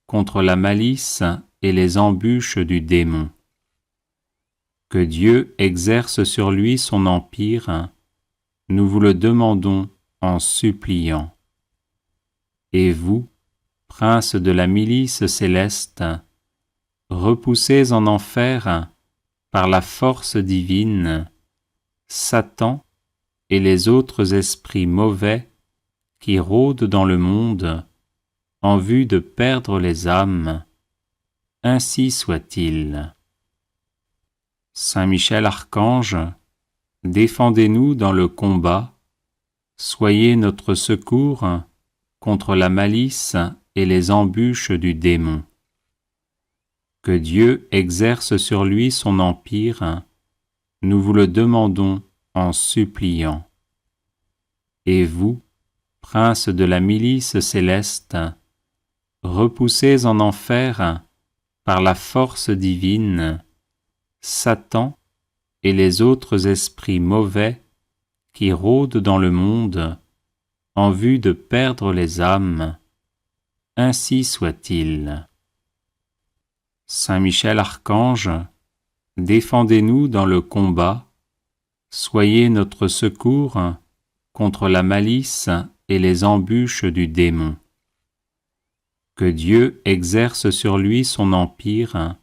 contre la malice et les embûches du démon. Que Dieu exerce sur lui son empire, nous vous le demandons en suppliant. Et vous, princes de la milice céleste, repoussés en enfer par la force divine, Satan et les autres esprits mauvais qui rôdent dans le monde en vue de perdre les âmes, ainsi soit-il. Saint Michel Archange, défendez-nous dans le combat, soyez notre secours contre la malice et les embûches du démon. Que Dieu exerce sur lui son empire, nous vous le demandons en suppliant. Et vous, princes de la milice céleste, repoussés en enfer par la force divine, Satan et les autres esprits mauvais qui rôdent dans le monde en vue de perdre les âmes, ainsi soit-il. Saint Michel Archange, défendez-nous dans le combat, soyez notre secours contre la malice et les embûches du démon. Que Dieu exerce sur lui son empire,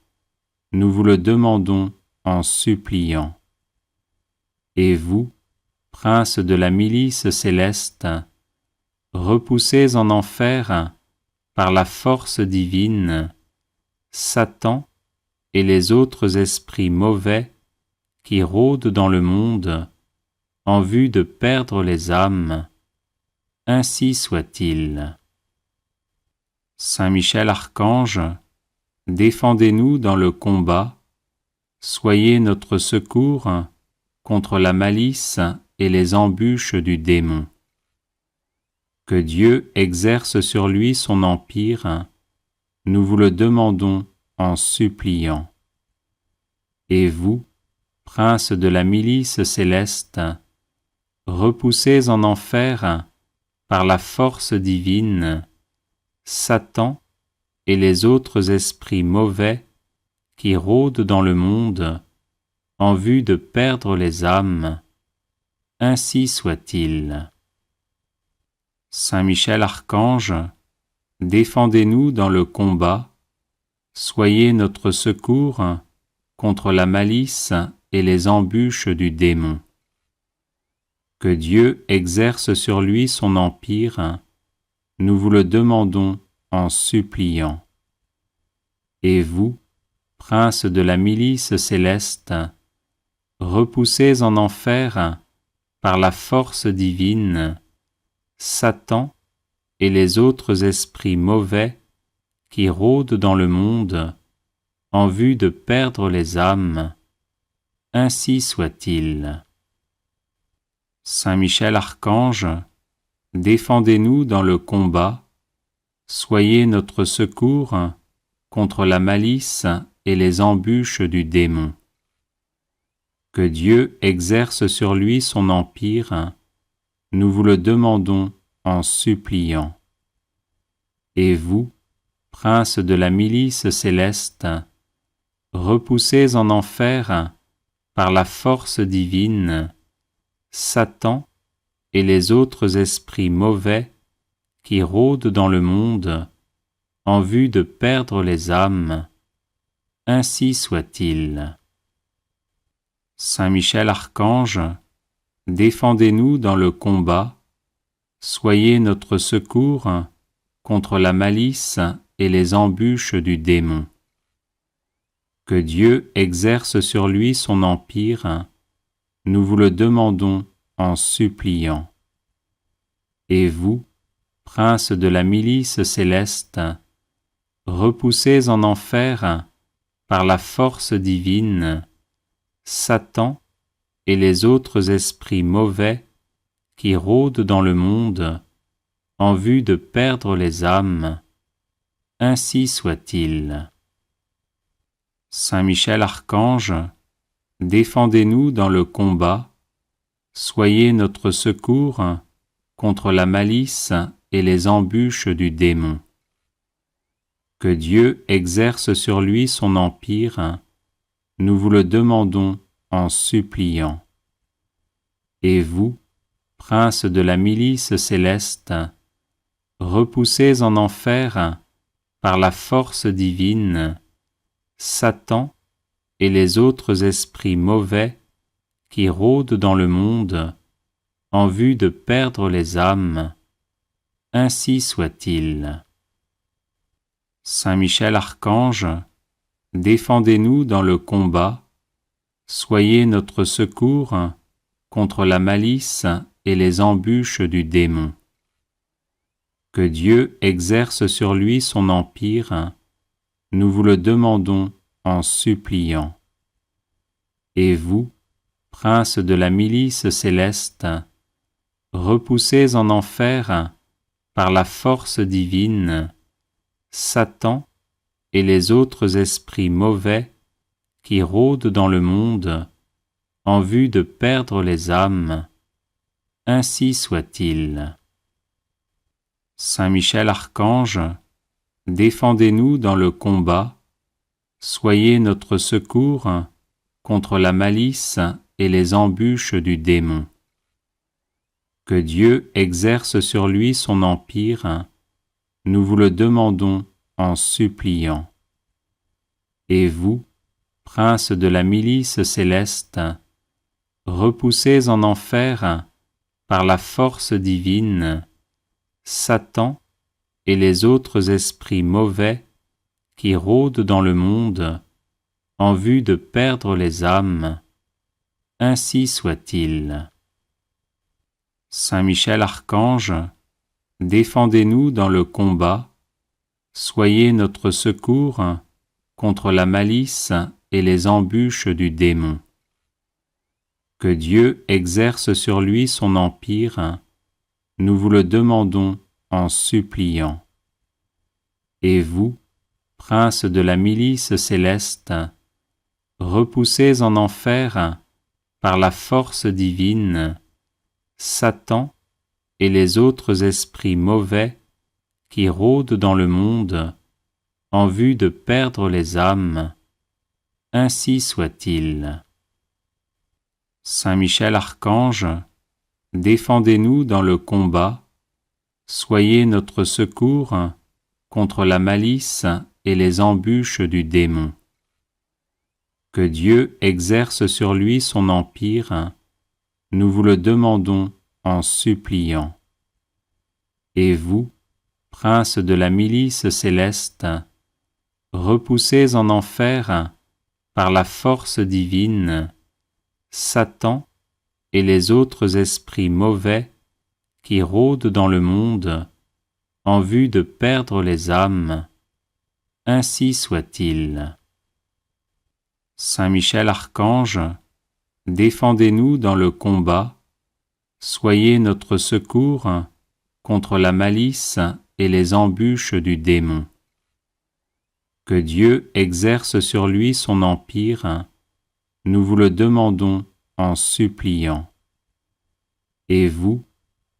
nous vous le demandons en suppliant. Et vous, princes de la milice céleste, repoussés en enfer par la force divine, Satan et les autres esprits mauvais qui rôdent dans le monde en vue de perdre les âmes, ainsi soit-il. Saint Michel Archange, défendez-nous dans le combat, soyez notre secours contre la malice et les embûches du démon. Que Dieu exerce sur lui son empire, nous vous le demandons en suppliant. Et vous, princes de la milice céleste, repoussés en enfer par la force divine, Satan et les autres esprits mauvais qui rôdent dans le monde en vue de perdre les âmes, ainsi soit-il. Saint Michel Archange, défendez-nous dans le combat, soyez notre secours contre la malice et les embûches du démon. Que Dieu exerce sur lui son empire, nous vous le demandons en suppliant. Et vous, princes de la milice céleste, repoussés en enfer par la force divine, Satan et les autres esprits mauvais qui rôdent dans le monde en vue de perdre les âmes, ainsi soit-il. Saint Michel Archange, défendez-nous dans le combat, soyez notre secours contre la malice et les embûches du démon. Que Dieu exerce sur lui son empire, nous vous le demandons en suppliant. Et vous, princes de la milice céleste, repoussés en enfer par la force divine, Satan et les autres esprits mauvais qui rôdent dans le monde en vue de perdre les âmes, ainsi soit-il. Saint Michel Archange, défendez-nous dans le combat, soyez notre secours contre la malice et les embûches du démon. Que Dieu exerce sur lui son empire, nous vous le demandons en suppliant. Et vous, princes de la milice céleste, repoussés en enfer par la force divine, Satan et les autres esprits mauvais qui rôdent dans le monde en vue de perdre les âmes, ainsi soit-il. Saint Michel Archange, défendez-nous dans le combat, soyez notre secours contre la malice et les embûches du démon. Que Dieu exerce sur lui son empire, nous vous le demandons en suppliant. Et vous, princes de la milice céleste, repoussés en enfer par la force divine, Satan et les autres esprits mauvais qui rôdent dans le monde en vue de perdre les âmes, ainsi soit-il. Saint Michel Archange, défendez-nous dans le combat, soyez notre secours contre la malice et les embûches du démon. Que Dieu exerce sur lui son empire, nous vous le demandons en suppliant. Et vous, princes de la milice céleste, repoussés en enfer par la force divine, Satan et les autres esprits mauvais qui rôdent dans le monde en vue de perdre les âmes, ainsi soit-il. Saint Michel Archange, défendez-nous dans le combat, soyez notre secours contre la malice et les embûches du démon. Que Dieu exerce sur lui son empire, nous vous le demandons en suppliant. Et vous, princes de la milice céleste, repoussés en enfer par la force divine, Satan et les autres esprits mauvais qui rôdent dans le monde en vue de perdre les âmes, ainsi soit-il. Saint Michel Archange, défendez-nous dans le combat, soyez notre secours contre la malice et les embûches du démon. Que Dieu exerce sur lui son empire, nous vous le demandons en suppliant. Et vous, princes de la milice céleste, repoussez en enfer, par la force divine, Satan et les autres esprits mauvais qui rôdent dans le monde en vue de perdre les âmes. Ainsi soit-il. Saint Michel Archange, défendez-nous dans le combat, soyez notre secours contre la malice et les embûches du démon. Que Dieu exerce sur lui son empire, nous vous le demandons en suppliant. Et vous, prince de la milice céleste, repoussez en enfer, par la force divine, Satan et les autres esprits mauvais qui rôdent dans le monde en vue de perdre les âmes. Ainsi soit-il. Saint Michel Archange, défendez-nous dans le combat, soyez notre secours contre la malice et les embûches du démon. Que Dieu exerce sur lui son empire, nous vous le demandons en suppliant. Et vous,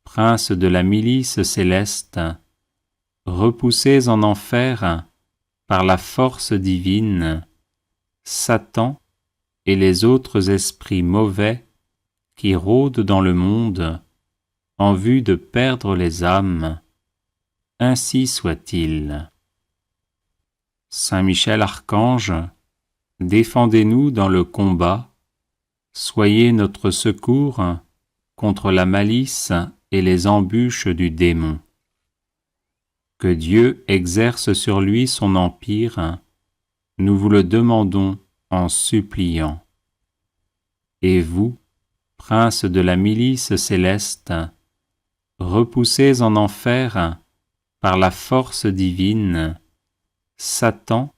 prince de la milice céleste, repoussez en enfer, par la force divine, Satan et les autres esprits mauvais qui rôdent dans le monde en vue de perdre les âmes. Ainsi soit-il. Saint Michel Archange, défendez-nous dans le combat, soyez notre secours contre la malice et les embûches du démon. Que Dieu exerce sur lui son empire, nous vous le demandons en suppliant. Et vous, prince de la milice céleste, repoussez en enfer, par la force divine, Satan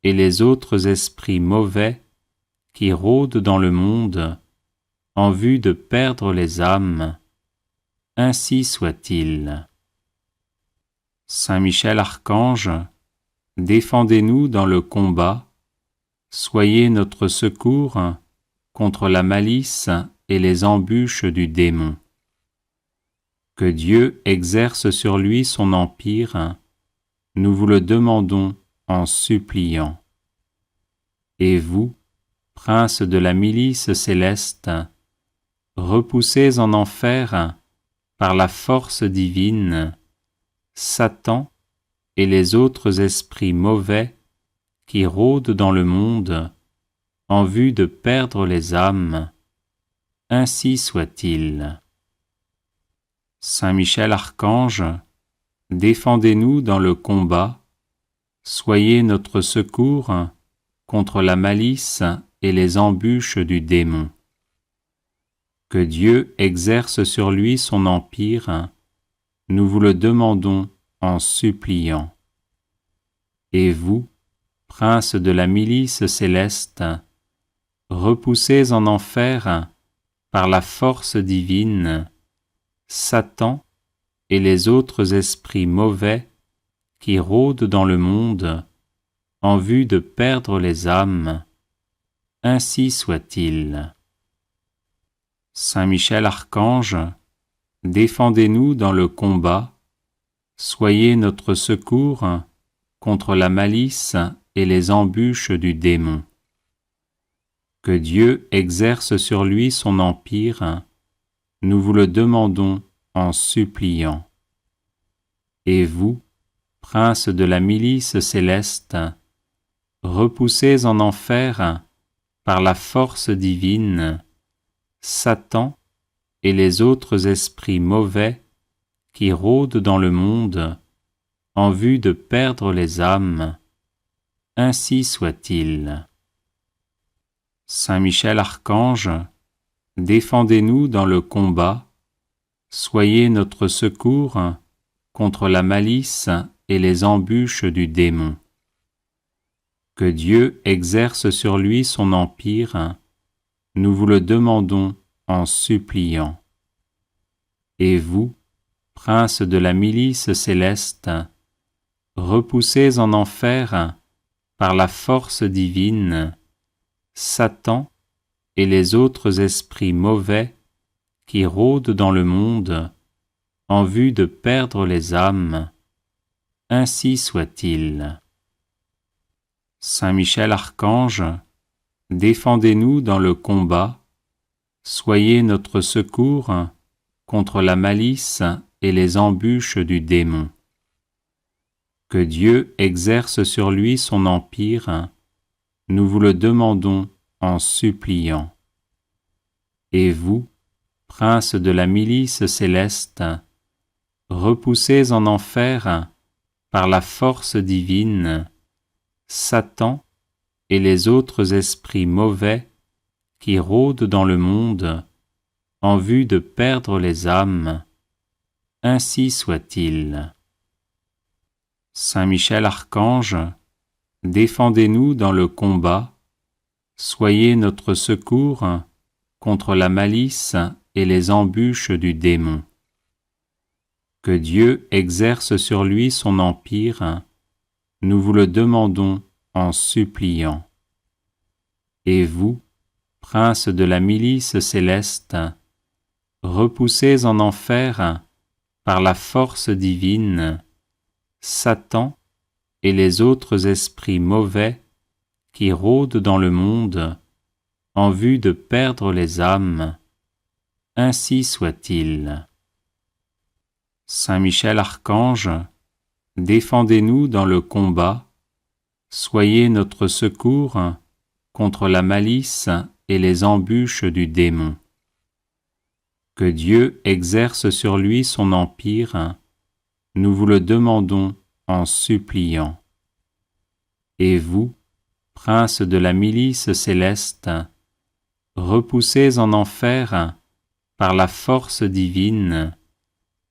et les autres esprits mauvais qui rôdent dans le monde en vue de perdre les âmes. Ainsi soit-il. Saint Michel Archange, défendez-nous dans le combat, soyez notre secours contre la malice et les embûches du démon. Que Dieu exerce sur lui son empire, nous vous le demandons en suppliant. Et vous, prince de la milice céleste, repoussez en enfer, par la force divine, Satan et les autres esprits mauvais qui rôdent dans le monde en vue de perdre les âmes. Ainsi soit-il. Saint Michel Archange, défendez-nous dans le combat, soyez notre secours contre la malice et les embûches du démon. Que Dieu exerce sur lui son empire, nous vous le demandons en suppliant. Et vous, prince de la milice céleste, repoussez en enfer, par la force divine, Satan et les autres esprits mauvais qui rôdent dans le monde en vue de perdre les âmes. Ainsi soit-il. Saint Michel Archange, défendez-nous dans le combat, soyez notre secours contre la malice et les embûches du démon. Que Dieu exerce sur lui son empire, nous vous le demandons en suppliant. Et vous, prince de la milice céleste, repoussez en enfer, par la force divine, Satan et les autres esprits mauvais qui rôdent dans le monde en vue de perdre les âmes. Ainsi soit-il. Saint Michel Archange, défendez-nous dans le combat, soyez notre secours contre la malice et les embûches du démon. Que Dieu exerce sur lui son empire, nous vous le demandons en suppliant. Et vous, prince de la milice céleste, repoussez en enfer, par la force divine, Satan et les autres esprits mauvais qui rôdent dans le monde en vue de perdre les âmes, ainsi soit-il. Saint Michel Archange, défendez-nous dans le combat, soyez notre secours contre la malice et les embûches du démon. Que Dieu exerce sur lui son empire, nous vous le demandons en suppliant. Et vous, princes de la milice céleste, repoussez en enfer, par la force divine, Satan et les autres esprits mauvais qui rôdent dans le monde en vue de perdre les âmes, ainsi soit-il. Saint Michel Archange, défendez-nous dans le combat, soyez notre secours contre la malice et les embûches du démon. Que Dieu exerce sur lui son empire, nous vous le demandons en suppliant. Et vous, princes de la milice céleste, repoussez en enfer, par la force divine, Satan et les autres esprits mauvais qui rôdent dans le monde en vue de perdre les âmes, ainsi soit-il. Saint Michel Archange, défendez-nous dans le combat, soyez notre secours contre la malice et les embûches du démon. Que Dieu exerce sur lui son empire, nous vous le demandons en suppliant. Et vous, princes de la milice céleste, repoussez en enfer, par la force divine,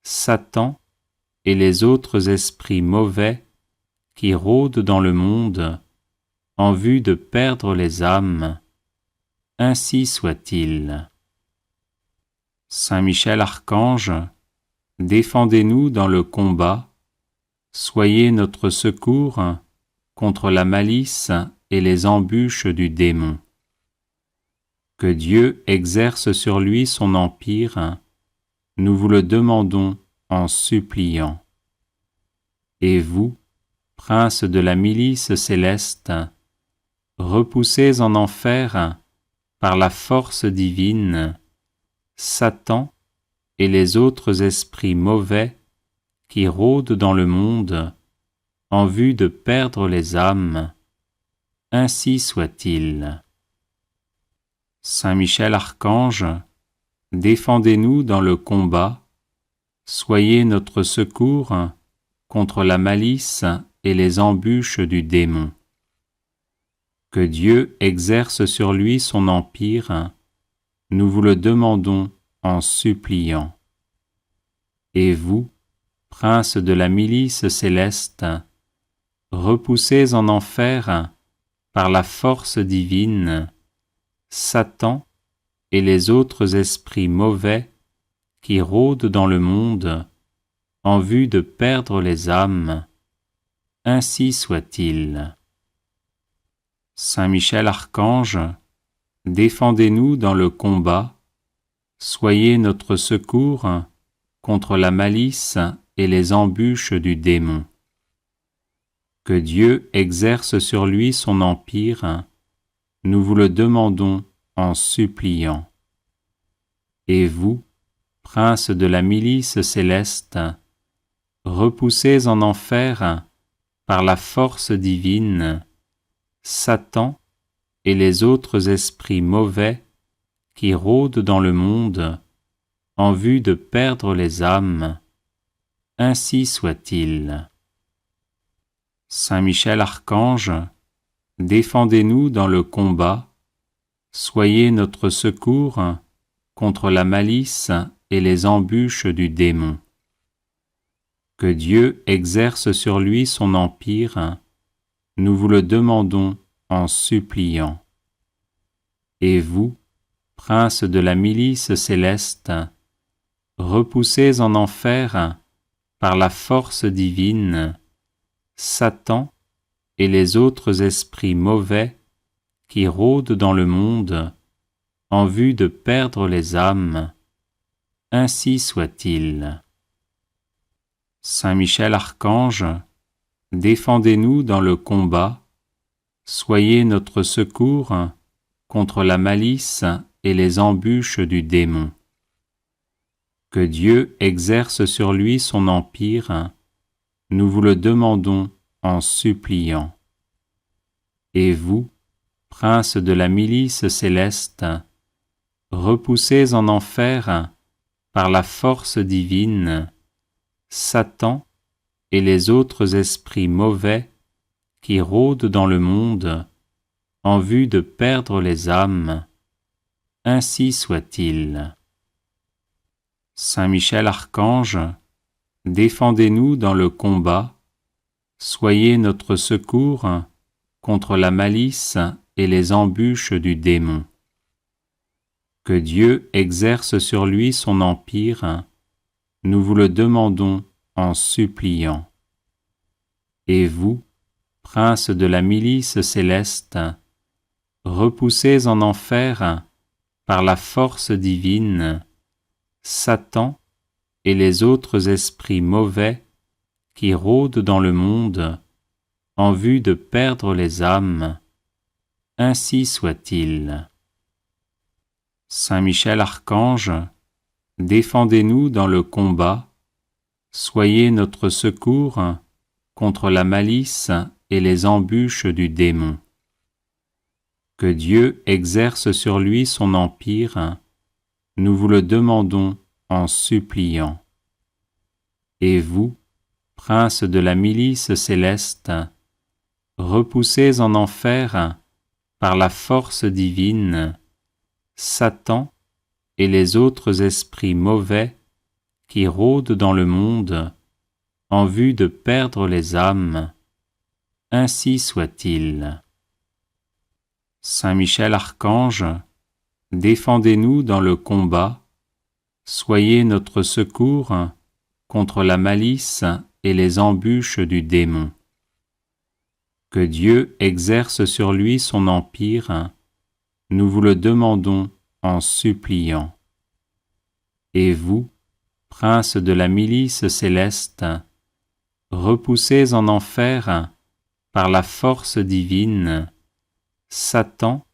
Satan et les autres esprits mauvais qui rôdent dans le monde en vue de perdre les âmes, ainsi soit-il. Saint Michel Archange, défendez-nous dans le combat, soyez notre secours contre la malice et les embûches du démon. Que Dieu exerce sur lui son empire, nous vous le demandons en suppliant. Et vous, princes de la milice céleste, repoussez en enfer, par la force divine, Satan et les autres esprits mauvais qui rôdent dans le monde en vue de perdre les âmes, ainsi soit-il. Saint Michel Archange, défendez-nous dans le combat, soyez notre secours contre la malice et les embûches du démon. Que Dieu exerce sur lui son empire, nous vous le demandons en suppliant. Et vous, princes de la milice céleste, repoussez en enfer, par la force divine, Satan et les autres esprits mauvais qui rôdent dans le monde en vue de perdre les âmes, ainsi soit-il. Saint Michel Archange, défendez-nous dans le combat, soyez notre secours contre la malice et les embûches du démon. Que Dieu exerce sur lui son empire, nous vous le demandons en suppliant. Et vous, princes de la milice céleste, repoussez en enfer, par la force divine, Satan et les autres esprits mauvais qui rôdent dans le monde en vue de perdre les âmes, ainsi soit-il. Saint Michel Archange, défendez-nous dans le combat, soyez notre secours contre la malice et les embûches du démon. Que Dieu exerce sur lui son empire, nous vous le demandons en suppliant. Et vous, princes de la milice céleste, repoussez en enfer, par la force divine, Satan et les autres esprits mauvais qui rôdent dans le monde en vue de perdre les âmes, ainsi soit-il. Saint Michel Archange, défendez-nous dans le combat, soyez notre secours contre la malice et les embûches du démon. Que Dieu exerce sur lui son empire, nous vous le demandons en suppliant. Et vous, prince de la milice céleste, repoussez en enfer par la force divine Satan et les autres esprits mauvais qui rôdent dans le monde en vue de perdre les âmes, ainsi soit-il. Saint Michel Archange, défendez-nous dans le combat, soyez notre secours contre la malice et les embûches du démon. Que Dieu exerce sur lui son empire, nous vous le demandons en suppliant. Et vous, prince de la milice céleste, repoussez en enfer par la force divine Satan et les autres esprits mauvais qui rôdent dans le monde en vue de perdre les âmes, ainsi soit-il. Saint Michel Archange, défendez-nous dans le combat, soyez notre secours contre la malice et les embûches du démon. Que Dieu exerce sur lui son empire, nous vous le demandons en suppliant. Et vous, prince de la milice céleste, repoussez en enfer par la force divine Satan et les autres esprits mauvais qui rôdent dans le monde en vue de perdre les âmes, ainsi soit-il. Saint Michel Archange, défendez-nous dans le combat, soyez notre secours contre la malice et les embûches du démon. Que Dieu exerce sur lui son empire, nous vous le demandons en suppliant. Et vous, prince de la milice céleste, repoussez en enfer par la force divine Satan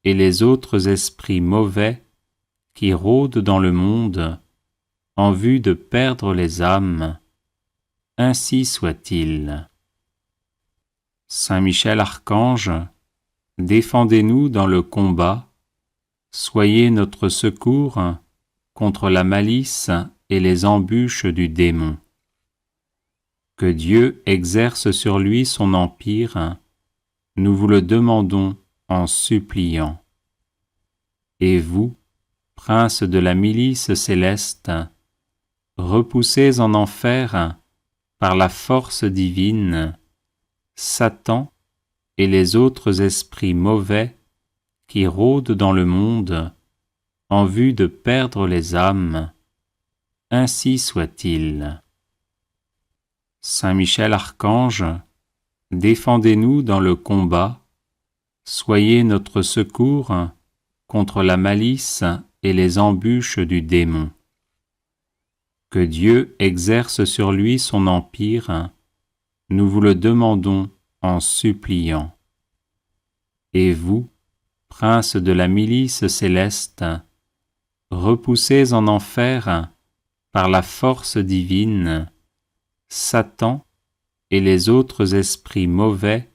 et les autres esprits mauvais qui rôdent dans le monde en vue de perdre les âmes, ainsi soit-il. Saint Michel Archange, défendez-nous dans le combat, soyez notre secours contre la malice et les embûches du démon. Que Dieu exerce sur lui son empire, nous vous le demandons en suppliant. Et vous, prince de la milice céleste, repoussez en enfer par la force divine Satan et les autres esprits mauvais qui rôdent dans le monde en vue de perdre les âmes, ainsi soit-il. Saint Michel Archange, défendez-nous dans le combat, soyez notre secours contre la malice et les embûches du démon. Que Dieu exerce sur lui son empire, nous vous le demandons en suppliant. Et vous, prince de la milice céleste, repoussez en enfer par la force divine Satan et les autres esprits mauvais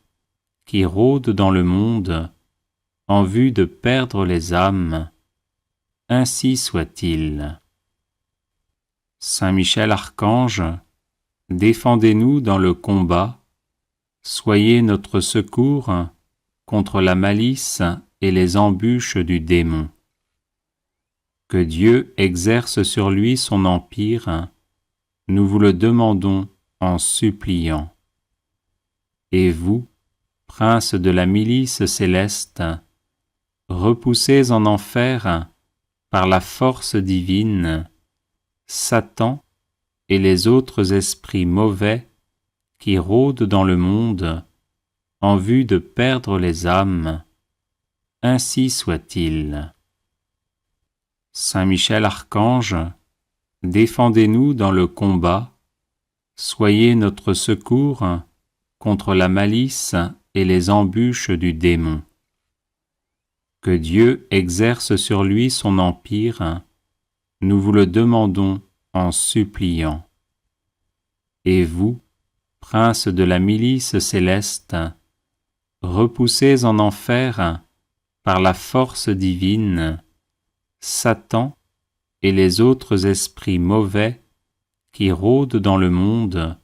qui rôdent dans le monde en vue de perdre les âmes, ainsi soit-il. Saint Michel Archange, défendez-nous dans le combat, soyez notre secours contre la malice et les embûches du démon. Que Dieu exerce sur lui son empire, nous vous le demandons en suppliant. Et vous, prince de la milice céleste, repoussez en enfer par la force divine Satan et les autres esprits mauvais qui rôdent dans le monde en vue de perdre les âmes, ainsi soit-il. Saint Michel Archange, défendez-nous dans le combat, soyez notre secours contre la malice et les embûches du démon. Que Dieu exerce sur lui son empire, nous vous le demandons en suppliant. Et vous, prince de la milice céleste, repoussez en enfer, par la force divine, Satan et les autres esprits mauvais qui rôdent dans le monde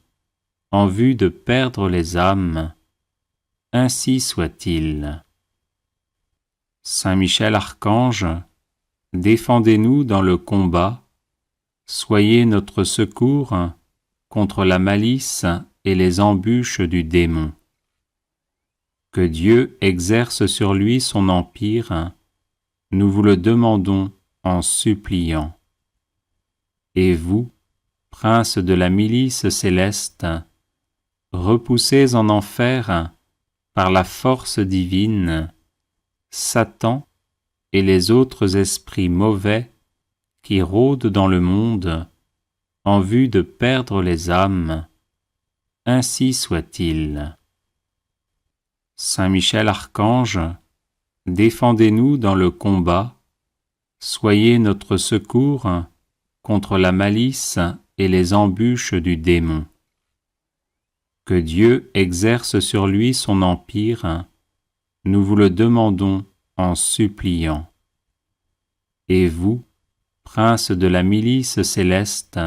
en vue de perdre les âmes. Ainsi soit-il. Saint Michel Archange, défendez-nous dans le combat, soyez notre secours contre la malice et les embûches du démon. Que Dieu exerce sur lui son empire, nous vous le demandons en suppliant. Et vous, prince de la milice céleste, repoussez en enfer, par la force divine, Satan et les autres esprits mauvais qui rôdent dans le monde en vue de perdre les âmes. Ainsi soit-il. Saint Michel Archange, défendez-nous dans le combat, soyez notre secours contre la malice et les embûches du démon. Que Dieu exerce sur lui son empire, nous vous le demandons en suppliant. Et vous, prince de la milice céleste,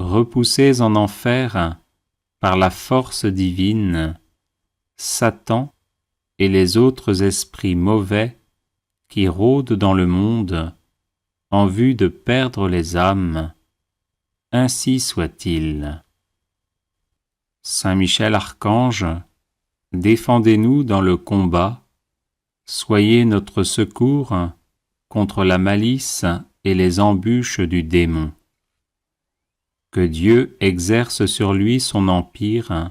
repoussez en enfer, par la force divine, Satan et les autres esprits mauvais qui rôdent dans le monde en vue de perdre les âmes. Ainsi soit-il. Saint Michel Archange, défendez-nous dans le combat, soyez notre secours contre la malice et les embûches du démon. Que Dieu exerce sur lui son empire,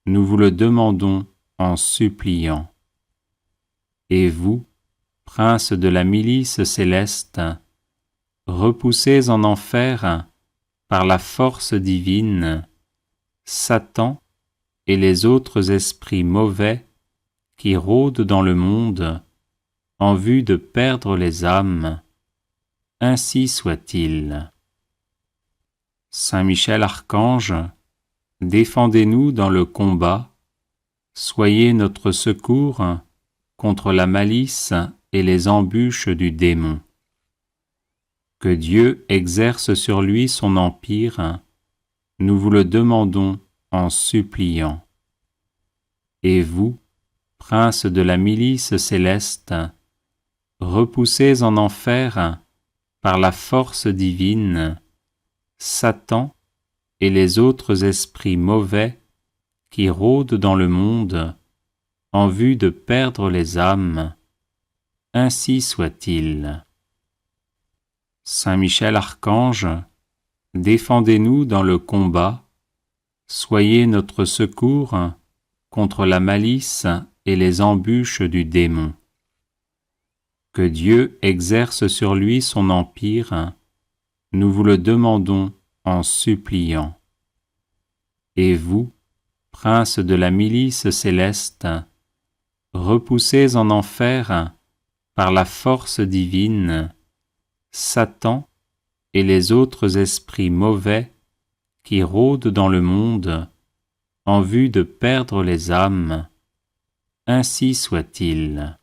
nous vous le demandons en suppliant. Et vous, prince de la milice céleste, repoussez en enfer, par la force divine, Satan et les autres esprits mauvais qui rôdent dans le monde en vue de perdre les âmes. Ainsi soit-il. Saint Michel Archange, défendez-nous dans le combat, soyez notre secours contre la malice et les embûches du démon. Que Dieu exerce sur lui son empire, nous vous le demandons en suppliant. Et vous, prince de la milice céleste, repoussez en enfer, par la force divine, Satan et les autres esprits mauvais qui rôdent dans le monde en vue de perdre les âmes. Ainsi soit-il. Saint Michel Archange, défendez-nous dans le combat, soyez notre secours contre la malice et les embûches du démon. Que Dieu exerce sur lui son empire, nous vous le demandons en suppliant. Et vous, prince de la milice céleste, repoussez en enfer, par la force divine, Satan et les autres esprits mauvais qui rôdent dans le monde en vue de perdre les âmes. Ainsi soit-il.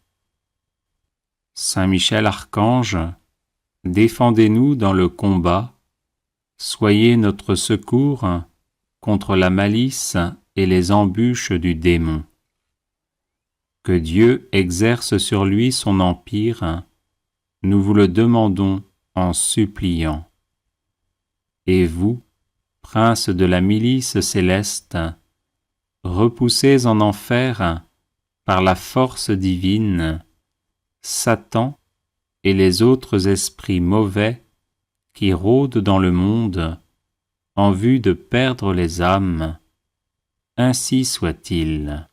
Saint Michel Archange, défendez-nous dans le combat, soyez notre secours contre la malice et les embûches du démon. Que Dieu exerce sur lui son empire, nous vous le demandons en suppliant. Et vous, prince de la milice céleste, repoussez en enfer, par la force divine, Satan et les autres esprits mauvais qui rôdent dans le monde en vue de perdre les âmes. Ainsi soit-il.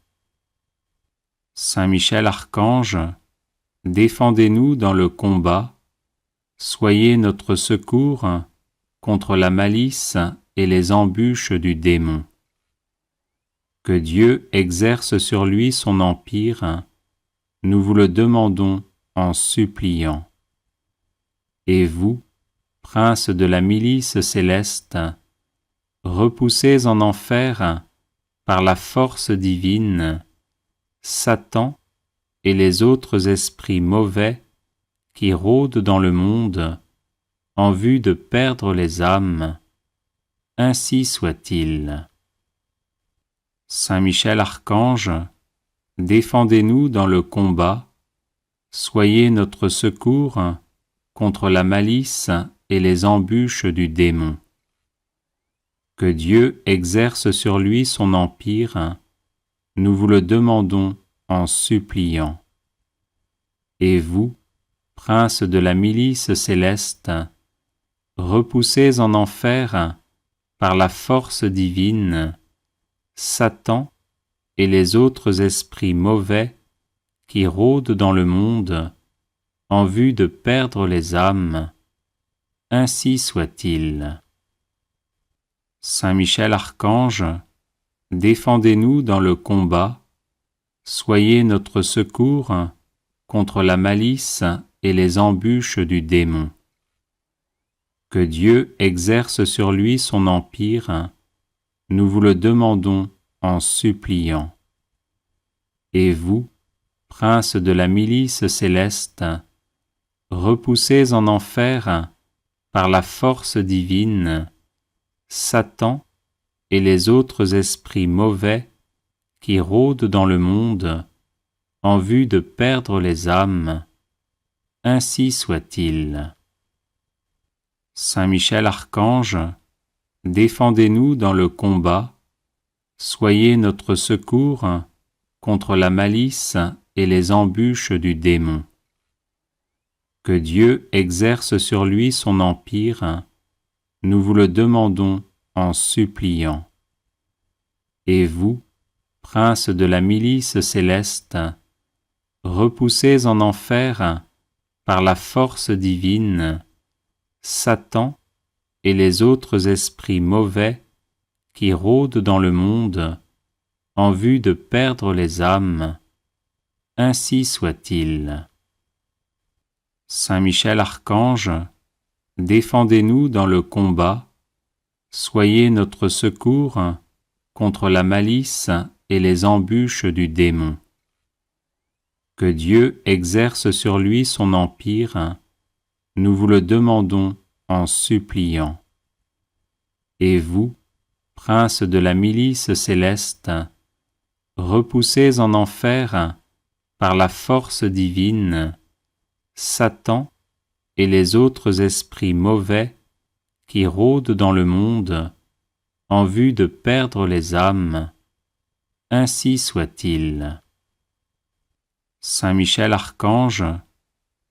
Saint Michel Archange, défendez-nous dans le combat, soyez notre secours contre la malice et les embûches du démon. Que Dieu exerce sur lui son empire, nous vous le demandons en suppliant. Et vous, princes de la milice céleste, repoussez en enfer, par la force divine, Satan et les autres esprits mauvais qui rôdent dans le monde en vue de perdre les âmes. Ainsi soit-il. Saint Michel Archange, défendez-nous dans le combat, soyez notre secours contre la malice et les embûches du démon. Que Dieu exerce sur lui son empire, nous vous le demandons en suppliant. Et vous, princes de la milice céleste, repoussez en enfer, par la force divine, Satan et les autres esprits mauvais qui rôdent dans le monde en vue de perdre les âmes. Ainsi soit-il. Saint Michel Archange, défendez-nous dans le combat, soyez notre secours contre la malice et les embûches du démon. Que Dieu exerce sur lui son empire, nous vous le demandons en suppliant. Et vous, princes de la milice céleste, repoussez en enfer, par la force divine, Satan et les autres esprits mauvais qui rôdent dans le monde en vue de perdre les âmes. Ainsi soit-il. Saint Michel Archange, défendez-nous dans le combat, soyez notre secours contre la malice et les embûches du démon. Que Dieu exerce sur lui son empire, nous vous le demandons en suppliant. Et vous, princes de la milice céleste, repoussez en enfer, par la force divine, Satan et les autres esprits mauvais qui rôdent dans le monde en vue de perdre les âmes. Ainsi soit-il. Saint Michel Archange, défendez-nous dans le combat, soyez notre secours contre la malice et les embûches du démon. Que Dieu exerce sur lui son empire, nous vous le demandons en suppliant. Et vous, princes de la milice céleste, repoussez en enfer, par la force divine, Satan et les autres esprits mauvais qui rôdent dans le monde en vue de perdre les âmes. Ainsi soit-il. Saint Michel Archange,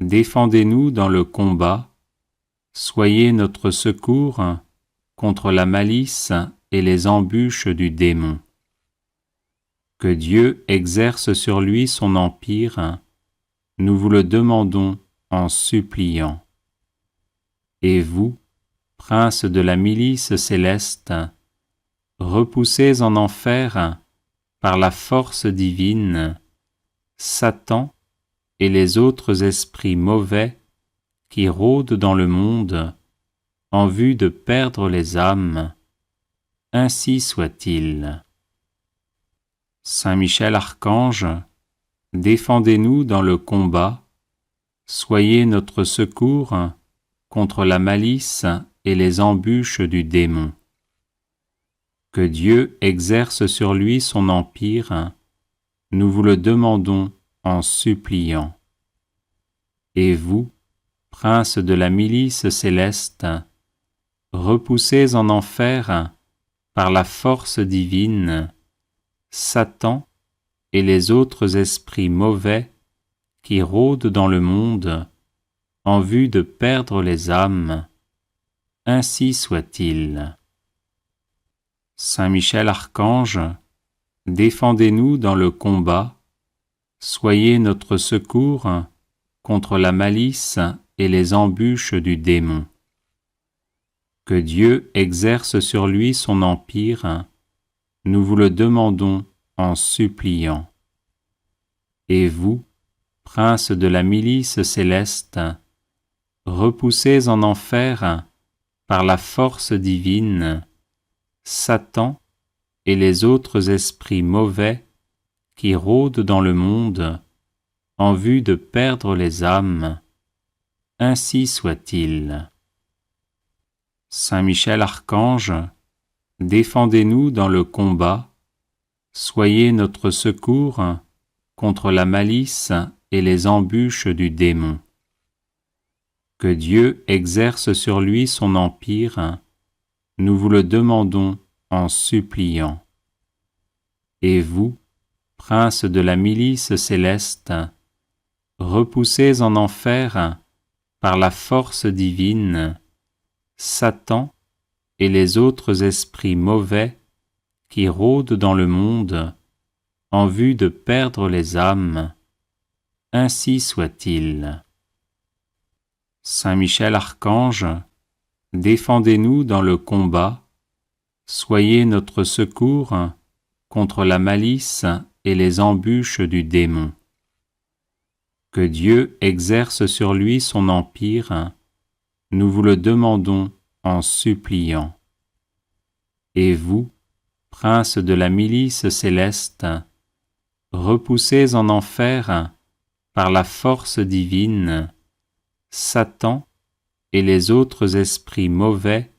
défendez-nous dans le combat, soyez notre secours contre la malice et les embûches du démon. Que Dieu exerce sur lui son empire, nous vous le demandons en suppliant. Et vous, princes de la milice céleste, repoussez en enfer, par la force divine, Satan et les autres esprits mauvais qui rôdent dans le monde en vue de perdre les âmes. Ainsi soit-il. Saint Michel Archange, défendez-nous dans le combat, soyez notre secours contre la malice et les embûches du démon. Que Dieu exerce sur lui son empire, nous vous le demandons en suppliant. Et vous, princes de la milice céleste, repoussez en enfer, par la force divine, Satan et les autres esprits mauvais qui rôdent dans le monde en vue de perdre les âmes. Ainsi soit-il. Saint Michel Archange, défendez-nous dans le combat, soyez notre secours contre la malice et les embûches du démon. Que Dieu exerce sur lui son empire, nous vous le demandons en suppliant. Et vous, princes de la milice céleste, repoussés en enfer par la force divine, Satan et les autres esprits mauvais qui rôdent dans le monde en vue de perdre les âmes, ainsi soit-il. Saint Michel Archange, défendez-nous dans le combat, soyez notre secours contre la malice et les embûches du démon. Que Dieu exerce sur lui son empire, nous vous le demandons en suppliant. Et vous, princes de la milice céleste, repoussés en enfer par la force divine, Satan et les autres esprits mauvais qui rôdent dans le monde en vue de perdre les âmes, ainsi soit-il. Saint Michel Archange, défendez-nous dans le combat, soyez notre secours contre la malice et les embûches du démon. Que Dieu exerce sur lui son empire, nous vous le demandons en suppliant. Et vous, princes de la milice céleste, repoussés en enfer par la force divine, Satan et les autres esprits mauvais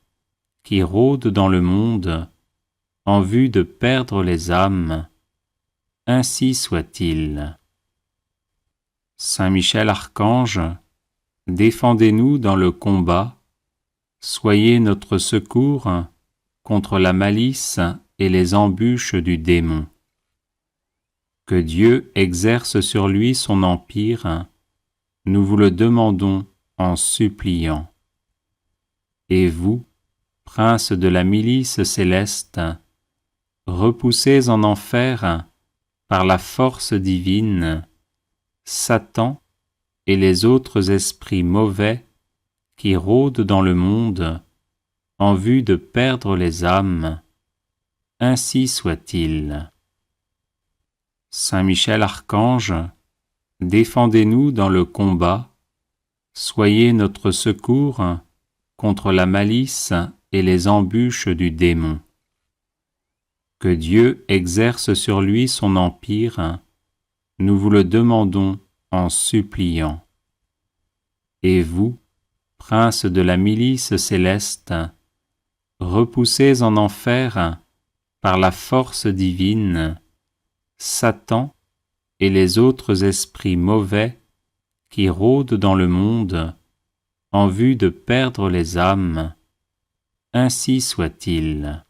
qui rôdent dans le monde en vue de perdre les âmes, ainsi soit-il. Saint Michel Archange, défendez-nous dans le combat, soyez notre secours contre la malice et les embûches du démon. Que Dieu exerce sur lui son empire, nous vous le demandons en suppliant. Et vous, princes de la milice céleste, repoussés en enfer par la force divine, Satan et les autres esprits mauvais qui rôdent dans le monde en vue de perdre les âmes, ainsi soit-il. Saint Michel Archange, défendez-nous dans le combat, soyez notre secours contre la malice et les embûches du démon. Que Dieu exerce sur lui son empire, nous vous le demandons en suppliant. Et vous, princes de la milice céleste, repoussés en enfer par la force divine, Satan et les autres esprits mauvais qui rôdent dans le monde en vue de perdre les âmes, ainsi soit-il.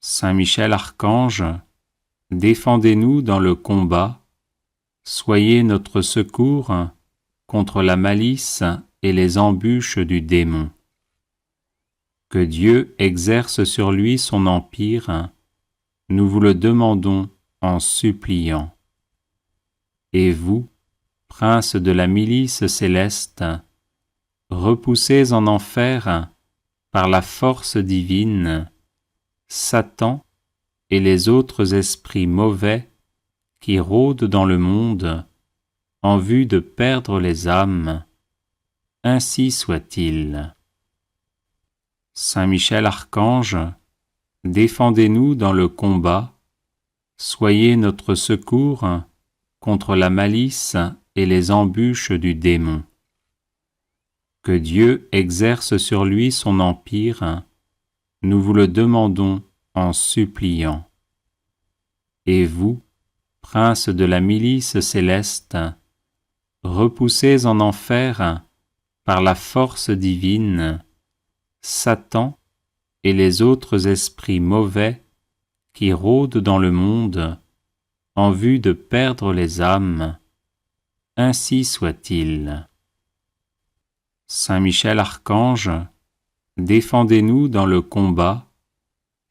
Saint Michel Archange, défendez-nous dans le combat, soyez notre secours contre la malice et les embûches du démon. Que Dieu exerce sur lui son empire, nous vous le demandons en suppliant. Et vous, princes de la milice céleste, repoussés en enfer par la force divine, Satan et les autres esprits mauvais qui rôdent dans le monde en vue de perdre les âmes, ainsi soit-il. Saint Michel Archange, défendez-nous dans le combat, soyez notre secours contre la malice et les embûches du démon. Que Dieu exerce sur lui son empire, nous vous le demandons en suppliant. Et vous, princes de la milice céleste, repoussés en enfer par la force divine, Satan et les autres esprits mauvais qui rôdent dans le monde en vue de perdre les âmes, ainsi soit-il. Saint Michel Archange, défendez-nous dans le combat,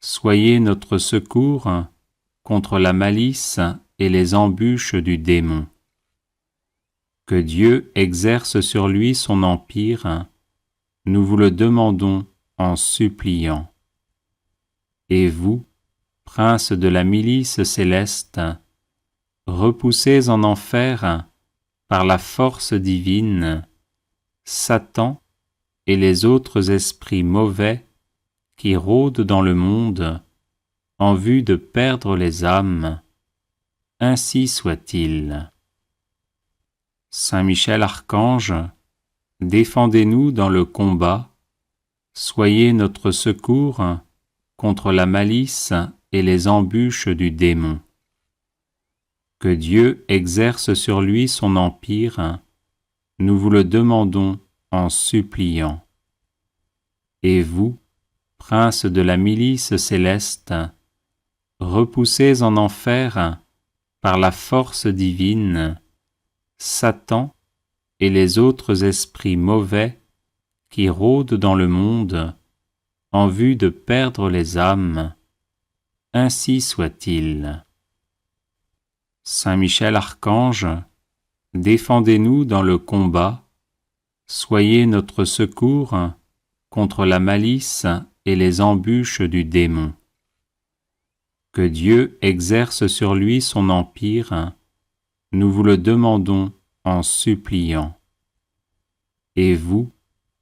soyez notre secours contre la malice et les embûches du démon. Que Dieu exerce sur lui son empire, nous vous le demandons en suppliant. Et vous, princes de la milice céleste, repoussés en enfer par la force divine, Satan et les autres esprits mauvais qui rôdent dans le monde en vue de perdre les âmes, ainsi soit-il. Saint Michel Archange, défendez-nous dans le combat, soyez notre secours contre la malice et les embûches du démon. Que Dieu exerce sur lui son empire, nous vous le demandons en suppliant. Et vous, princes de la milice céleste, repoussés en enfer par la force divine, Satan et les autres esprits mauvais qui rôdent dans le monde en vue de perdre les âmes, ainsi soit-il. Saint Michel Archange, défendez-nous dans le combat, soyez notre secours contre la malice et les embûches du démon. Que Dieu exerce sur lui son empire, nous vous le demandons en suppliant. Et vous,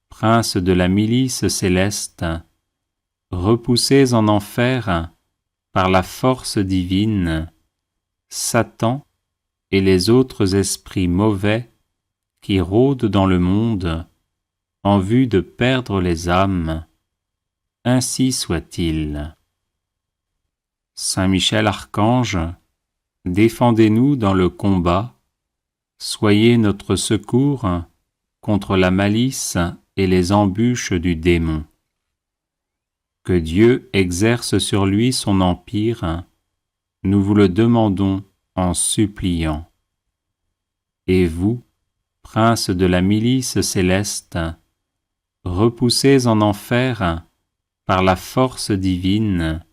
princes de la milice céleste, repoussés en enfer par la force divine, Satan et les autres esprits mauvais qui rôdent dans le monde en vue de perdre les âmes, ainsi soit-il. Saint Michel Archange, défendez-nous dans le combat, soyez notre secours contre la malice et les embûches du démon. Que Dieu exerce sur lui son empire, nous vous le demandons en suppliant. Et vous, princes de la milice céleste, repoussés en enfer par la force divine,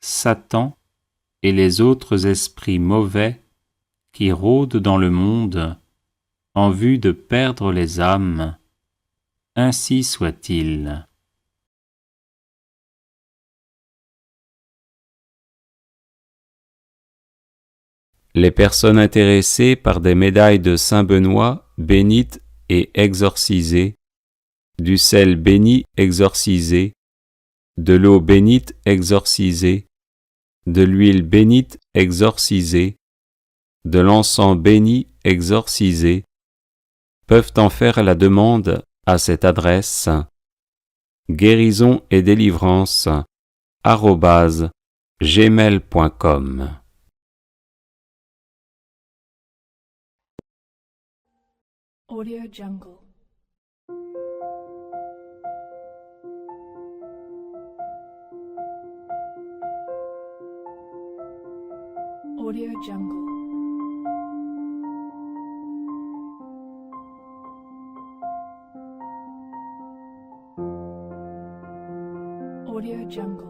Satan et les autres esprits mauvais qui rôdent dans le monde en vue de perdre les âmes, ainsi soit-il. Les personnes intéressées par des médailles de Saint Benoît bénites et exorcisées, du sel béni exorcisé, de l'eau bénite exorcisée, de l'huile bénite exorcisée, de l'encens béni exorcisé, peuvent en faire la demande à cette adresse guérison et délivrance @gmail.com. Audio Jungle. Audio Jungle. Audio Jungle.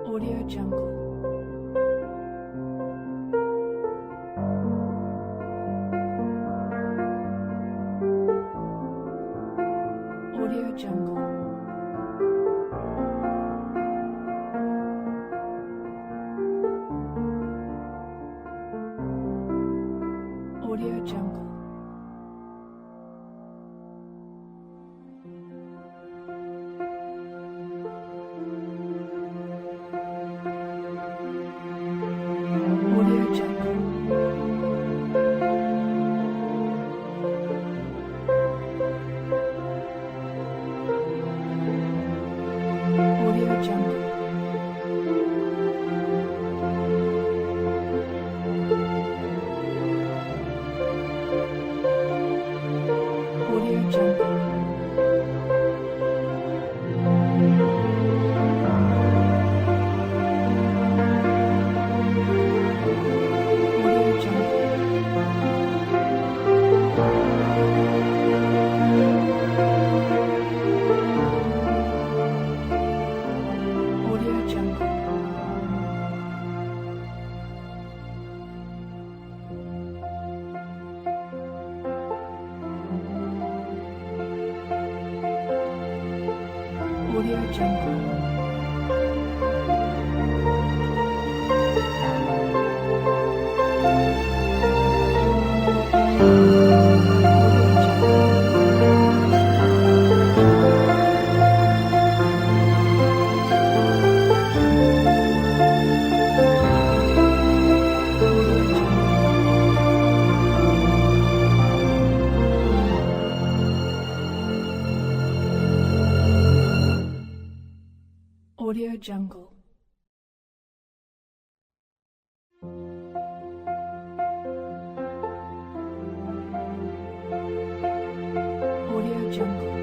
Audio Jungle. Audio Jungle. Audio Jungle. Audio Jungle. Audio Jungle. Audio Jungle. Audio Jungle. Audio Jungle. Audio Jungle.